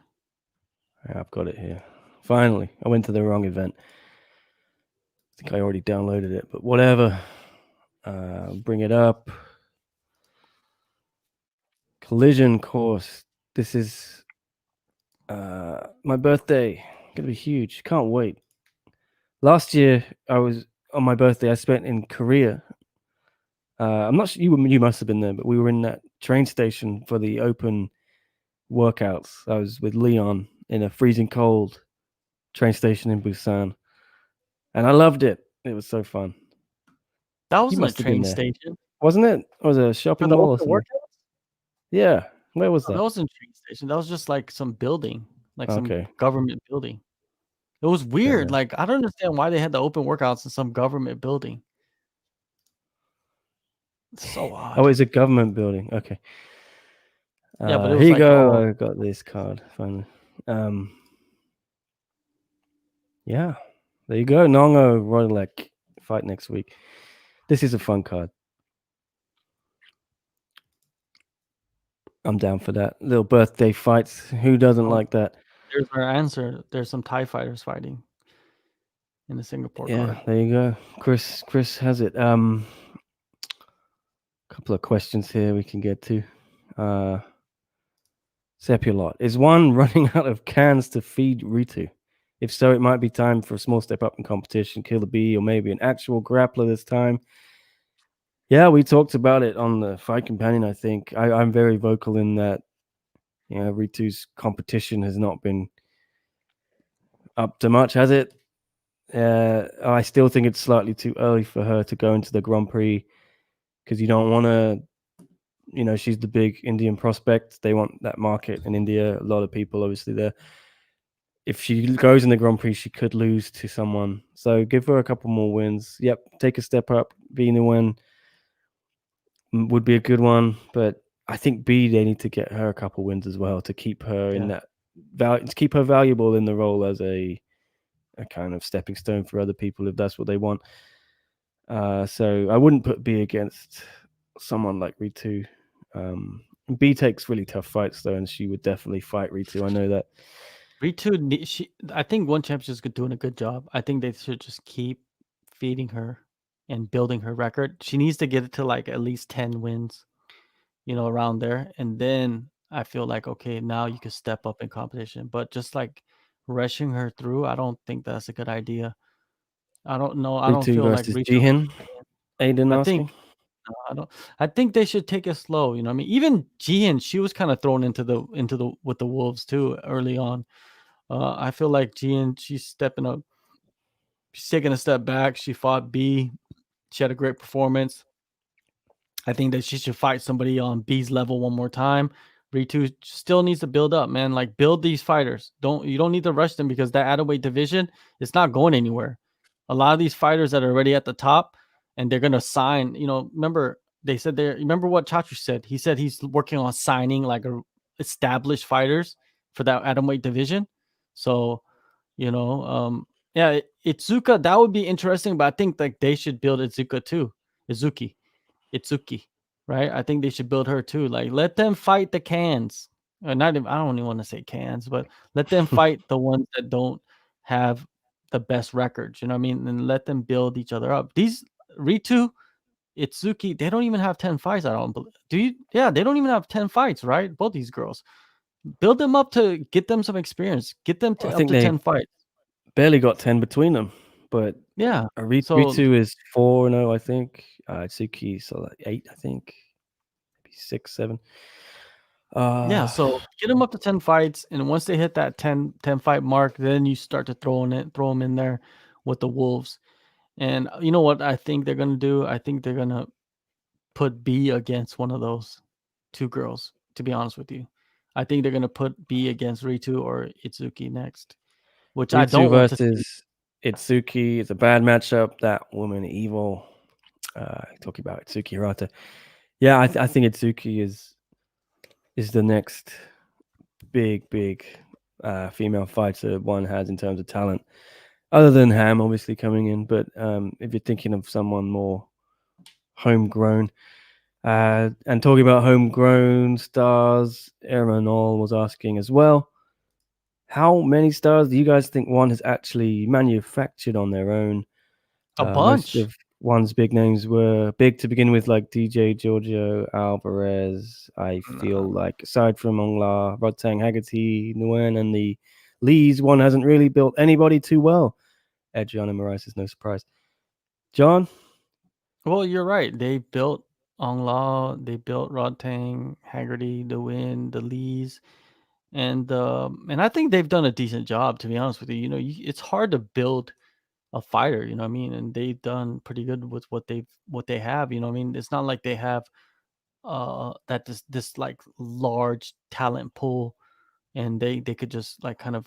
yeah, I've got it here. Finally, I went to the wrong event. I think I already downloaded it, but whatever. Bring it up. Collision course. This is my birthday. Gonna be huge. Can't wait. Last year, I was on my birthday. I spent in Korea. I'm not sure you must have been there, but we were in that train station for the open workouts. I was with Leon in a freezing cold train station in Busan, and I loved it. It was so fun. That You wasn't a must have been train there, station wasn't it? Or was it a for shopping the mall or open something? workouts. Yeah. Where was No, that that? wasn't a train station. That was just like some building, like some Okay. government building. It was weird. Fair. Like I don't understand why they had the open workouts in some government building. It's so Oh, odd. it's a government building. Okay. Yeah, but it Here was you like, go. oh, I got this card finally. Yeah. There you go. Nongo Rodlek fight next week. This is a fun card. I'm down for that. Little birthday fights. Who doesn't oh, like that? there's our answer. There's some Thai fighters fighting in the Singapore Yeah, card. there you go. Chris has it. Couple of questions here we can get to. Sepulot. Is one running out of cans to feed Ritu? If so, it might be time for a small step up in competition, kill the bee, or maybe an actual grappler this time. Yeah, we talked about it on the Fight Companion, I think. I'm very vocal in that, Ritu's competition has not been up to much, has it? I still think it's slightly too early for her to go into the Grand Prix because you don't want to, she's the big Indian prospect. They want that market in India. A lot of people obviously there. If she goes in the Grand Prix, she could lose to someone. So give her a couple more wins. Yep, take a step up. Vina win would be a good one, but I think B they need to get her a couple wins as well to keep her in Yeah. that to keep her valuable in the role as a kind of stepping stone for other people if that's what they want. So I wouldn't put B against someone like Ritu. B takes really tough fights though, and she would definitely fight Ritu. I know that. Ritu, I think One Championship is doing a good job. I think they should just keep feeding her and building her record. She needs to get it to like at least 10 wins, around there. And then I feel like, okay, now you could step up in competition. But just like rushing her through, I don't think that's a good idea. I don't know. I don't Ritu feel like versus Ritu. Jihin. Aiden I asking. think no, I don't. I think they should take it slow. I mean, even Jian, she was kind of thrown into the with the wolves too early on. I feel like Jian, she's stepping up. She's taking a step back. She fought B. She had a great performance. I think that she should fight somebody on B's level one more time. Ritu still needs to build up, man. Like build these fighters. You don't need to rush them because that atomweight division is not going anywhere. A lot of these fighters that are already at the top and they're gonna sign. Remember they said they remember what Chachu said. He said he's working on signing like established fighters for that atomweight division. So, yeah, Itsuka, that would be interesting, but I think like they should build Itsuka too. Itsuki, right? I think they should build her too. Like, let them fight the cans. Not even, I don't even want to say cans, but let them fight the ones that don't have the best records. You know what I mean? And let them build each other up. These Ritu, Itsuki, they don't even have 10 fights. I don't believe. Do you? Yeah, they don't even have 10 fights, right? Both these girls. Build them up to get them some experience. Get them I up think to they 10 fights. barely got 10 between them, but Yeah. So Ritu is 4-0, I think. Tsuki's like 8, I think. Maybe 6, 7. yeah, Uh, so get them up to 10 fights, and once they hit that 10 fight mark, then you start to throw them in there with the Wolves. And you know what I think they're gonna do? I think they're gonna put B against one of those two girls, to be honest with you. I think they're gonna put B against Ritu or Itsuki next. which I Ritsu don't want to see. versus Itsuki. It's a bad matchup. That woman evil. Talking about Itsuki Hirata. Yeah, I think Itsuki is the next big female fighter one has in terms of talent. Other than Ham, obviously coming in, but if you're thinking of someone more homegrown, and talking about homegrown stars, Aaron was asking as well. How many stars do you guys think one has actually manufactured on their own? A Most bunch. of one's big names were big to begin with, like DJ Giorgio Alvarez. I feel No. like aside from Ongla, Rodtang Haggerty, Nguyen, and the Lees, one hasn't really built anybody too well. Adriano Moraes is no surprise. John? Well, you're right. They built Ong Law, they built Rodtang, Haggerty, the Win, the Lees, and I think they've done a decent job. To be honest with you, it's hard to build a fighter. You know what I mean? And they've done pretty good with what they have. You know what I mean? It's not like they have that this like large talent pool, and they could just like kind of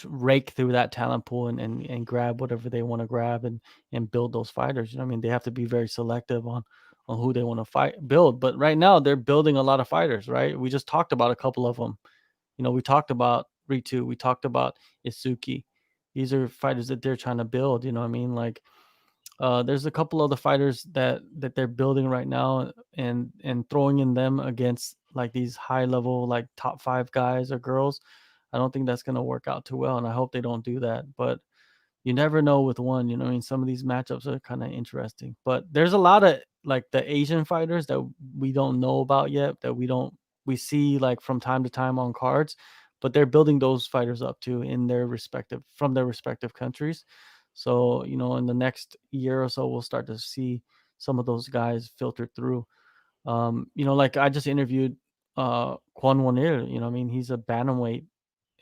rake through that talent pool and grab whatever they want to grab and build those fighters. You know what I mean? They have to be very selective on who they want to build. But right now they're building a lot of fighters, right? We just talked about a couple of them. We talked about Ritu, we talked about Isuki. These are fighters that they're trying to build. You know what I mean? Like there's a couple of the fighters that they're building right now, and throwing in them against like these high level like top 5 guys or girls. I don't think that's going to work out too well, and I hope they don't do that. But you never know with one. I mean, some of these matchups are kind of interesting, but there's a lot of like the Asian fighters that we don't know about yet, that we see like from time to time on cards, but they're building those fighters up too in their respective countries. So, in the next year or so, we'll start to see some of those guys filter through. Like I just interviewed Kwon Wonil. I mean, he's a bantamweight,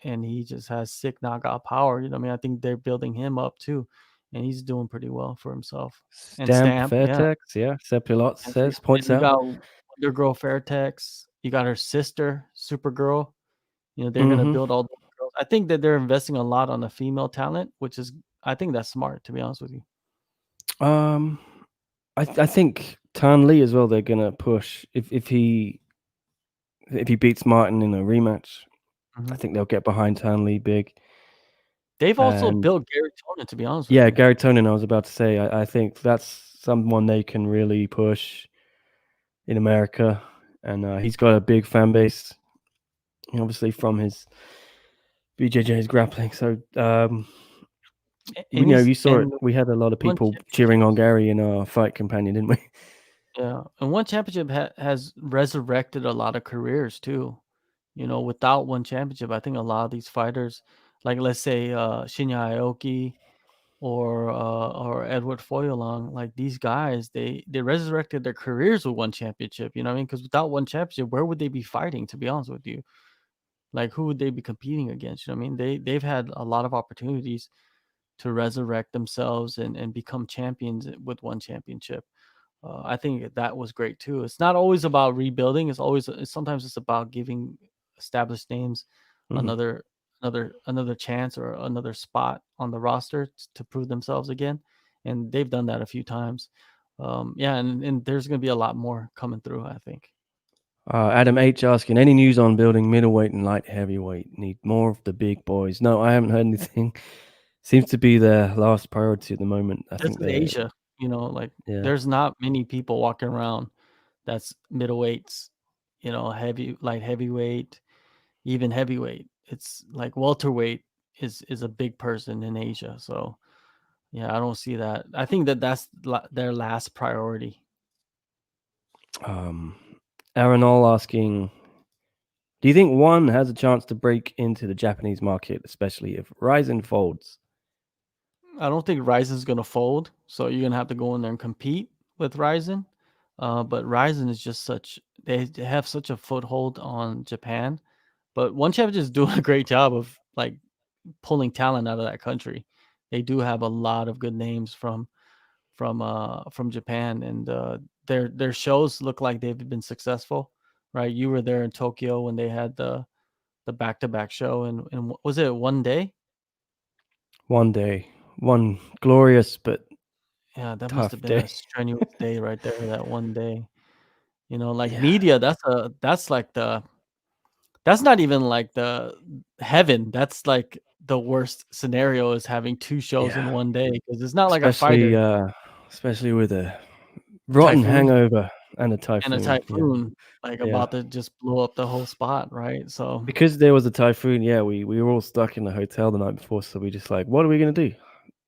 and he just has sick knockout power. I mean, I think they're building him up too, and he's doing pretty well for himself. And Stamp Stamp, yeah. Fairtex, yeah. Sepilot And for says, points you out. got Wonder Girl Fairtex, you got her sister, Supergirl. They're gonna Mm-hmm. build all those girls. I think that they're investing a lot on the female talent, which is, I think that's smart, to be honest with you. Um, I think Tan Lee as well. They're gonna push if he beats Martin in a rematch. I Mhm. think they'll get behind Tan Lee big. They've also And built Gary Tonin, to be honest with yeah, you. Gary Tonin, I was about to say, I think that's someone they can really push in America, and he's got a big fan base, obviously from his BJJ's grappling. So And he's you saw it. and We had a lot of one people cheering championship. on Gary in our fight companion, didn't we? Yeah, and one championship has resurrected a lot of careers too. Without one championship, I think a lot of these fighters, like let's say Shinya Aoki or Edward Foyolong, like these guys, they resurrected their careers with one championship. You know what I mean? Because without one championship, where would they be fighting? To be honest with you, like who would they be competing against? You know what I mean? They've had a lot of opportunities to resurrect themselves and become champions with one championship. I think that was great too. It's not always about rebuilding. Sometimes it's about giving established names Mhm. another another chance or another spot on the roster to prove themselves again, and they've done that a few times. Yeah, and there's going to be a lot more coming through, I think. Adam H asking, any news on building middleweight and light heavyweight? Need more of the big boys. No, I haven't heard anything. Seems to be their last priority at the moment. I This think is they're Asia, like yeah. there's not many people walking around that's middleweights, light heavyweight, even heavyweight. It's like welterweight is a big person in Asia. So yeah, I don't see that. I think that's their last priority. Um, Aaron All asking, do you think one has a chance to break into the Japanese market, especially if Ryzen folds? I don't think Ryzen's gonna fold, so you're gonna have to go in there and compete with Ryzen. But Ryzen is just they have such a foothold on Japan. But One Championship is doing a great job of like pulling talent out of that country. They do have a lot of good names from Japan, and their shows look like they've been successful, right? You were there in Tokyo when they had the back to back show, and was it one day? One day, one glorious but Yeah, that must tough have been a day. strenuous day right there, that one day. You know, like Yeah, media, that's like that's not even like the heaven. That's like the worst scenario is having 2 shows in yeah. one day because it's not like a Especially, fighter. especially with a rotten Typhoon hangover and a and a typhoon. Yeah, typhoon, like, yeah. about to just blow up the whole spot, right? So, Because there was a typhoon, yeah, we were all stuck in the hotel the night before, so we just like, what are we gonna do?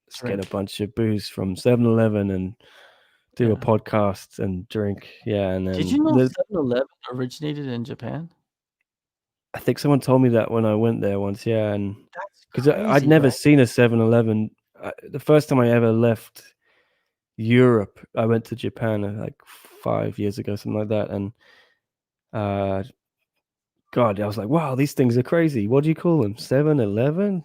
Let's get a drink. bunch of booze from 7-Eleven and do a Yeah. podcast and drink. Yeah, and Did then you know 7-Eleven originated in Japan? I think someone told me that when I went there once. Yeah, and That's because I'd crazy, never right? seen a 7-Eleven. The first time I ever left Europe, I went to Japan like 5 years ago, something like that, and uh, God, I was like, wow, these things are crazy. What do you call them? 7-Eleven?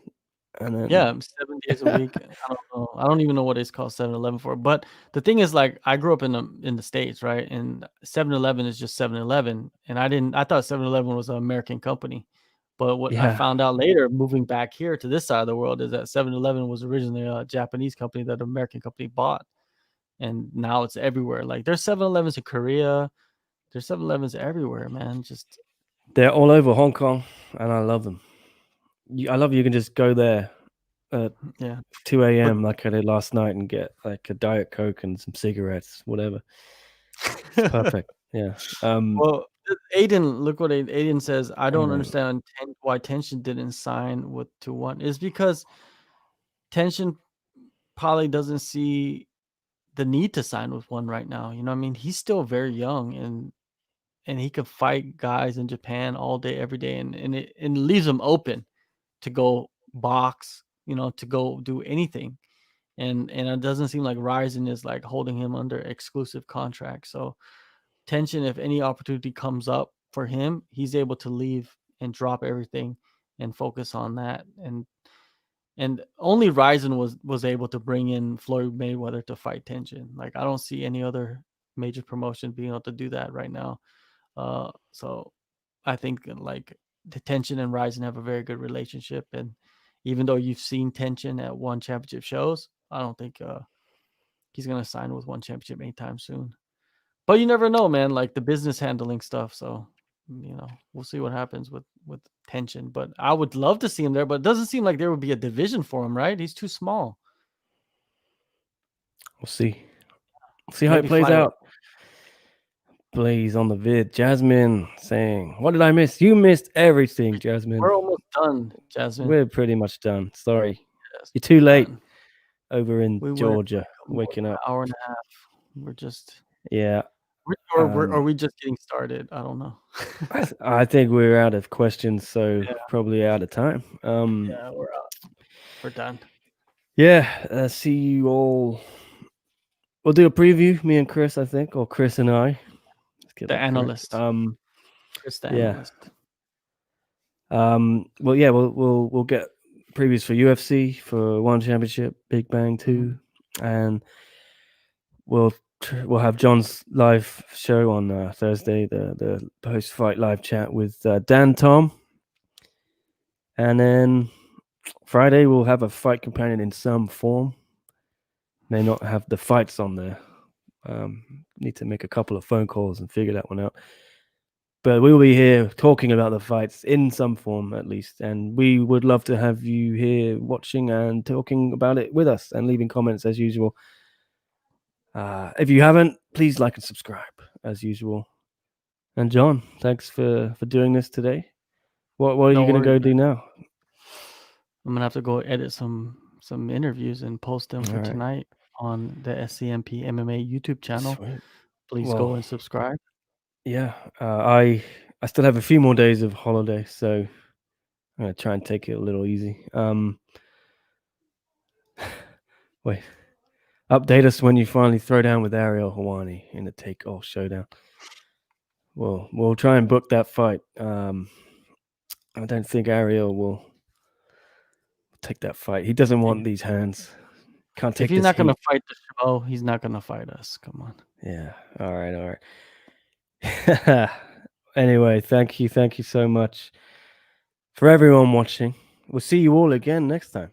And then Yeah, 7 days a week. I don't know. I don't even know what it's called 7-Eleven for, but the thing is, like, I grew up in the States, right? And 7-Eleven is just 7-Eleven, and I thought 7-Eleven was an American company, but what I yeah, found out later, moving back here to this side of the world, is that 7-Eleven was originally a Japanese company that an American company bought, and now it's everywhere. Like, there's 7-Elevens in Korea, there's 7-Elevens everywhere, man. Just they're all over Hong Kong, and I love them. I love you can just go there at yeah. 2 But a.m. like I did last night and get like a Diet Coke and some cigarettes, whatever. It's perfect. Yeah. well, Aiden, look what Aiden says. I don't Um, understand why Tension didn't sign with 2-1. It's because Tension probably doesn't see the need to sign with one right now. You know what I mean? He's still very young and he could fight guys in Japan all day, every day, and it leaves him open to go box, you know, to go do anything. And it doesn't seem like Ryzen is like holding him under exclusive contract. So Tension, if any opportunity comes up for him, he's able to leave and drop everything and focus on that. And only Ryzen was able to bring in Floyd Mayweather to fight Tension. Like, I don't see any other major promotion being able to do that right now. So I think like the Tension and Ryzen have a very good relationship, and even though you've seen Tension at one championship shows, I don't think he's gonna sign with one championship anytime soon. But you never know, man, like the business handling stuff, so, you know, we'll see what happens with Tension, but I would love to see him there, but it doesn't seem like there would be a division for him, right? He's too small. we'll see. See how it Maybe plays flyweight. out. Blaze on the vid. Jasmine saying, "What did I miss? You missed everything, Jasmine. We're almost done, Jasmine. We're pretty much done. Sorry, Yes, you're too we're late done. over in We went Georgia, like more waking than up." an hour and a half. We're just Yeah. are we just getting started? I don't know. I think we're out of questions, so Yeah, probably out of time. yeah, we're out. We're done. Yeah. See you all. We'll do a preview, me and Chris, I think, or Chris and I. Let's get The that correct. analyst. Chris the Yeah. analyst. Well, yeah, we'll get previews for UFC, for One Championship, Big Bang Mhm. 2, and we'll have John's live show on Thursday, the post fight live chat with Dan Tom, and then Friday we'll have a fight companion in some form. May not have the fights on there. Need to make a couple of phone calls and figure that one out. But we will be here talking about the fights in some form at least, and we would love to have you here watching and talking about it with us and leaving comments as usual. If you haven't, please like and subscribe as usual. And John, thanks for doing this today. What are you No gonna worries, go man. do now? I'm gonna have to go edit some interviews and post them All for right, tonight on the SCMP MMA YouTube channel. sweet. Please Well, go and subscribe. yeah, I still have a few more days of holiday, so I'm gonna try and take it a little easy. Wait, update us when you finally throw down with Ariel Hawani in the Take All Showdown. We'll try and book that fight. I don't think Ariel will take that fight. He doesn't want Yeah. these hands. Can't If take he's this not gonna heat. fight the show, he's not gonna fight us. Come on. Yeah. All right. Anyway, thank you so much for everyone watching. We'll see you all again next time.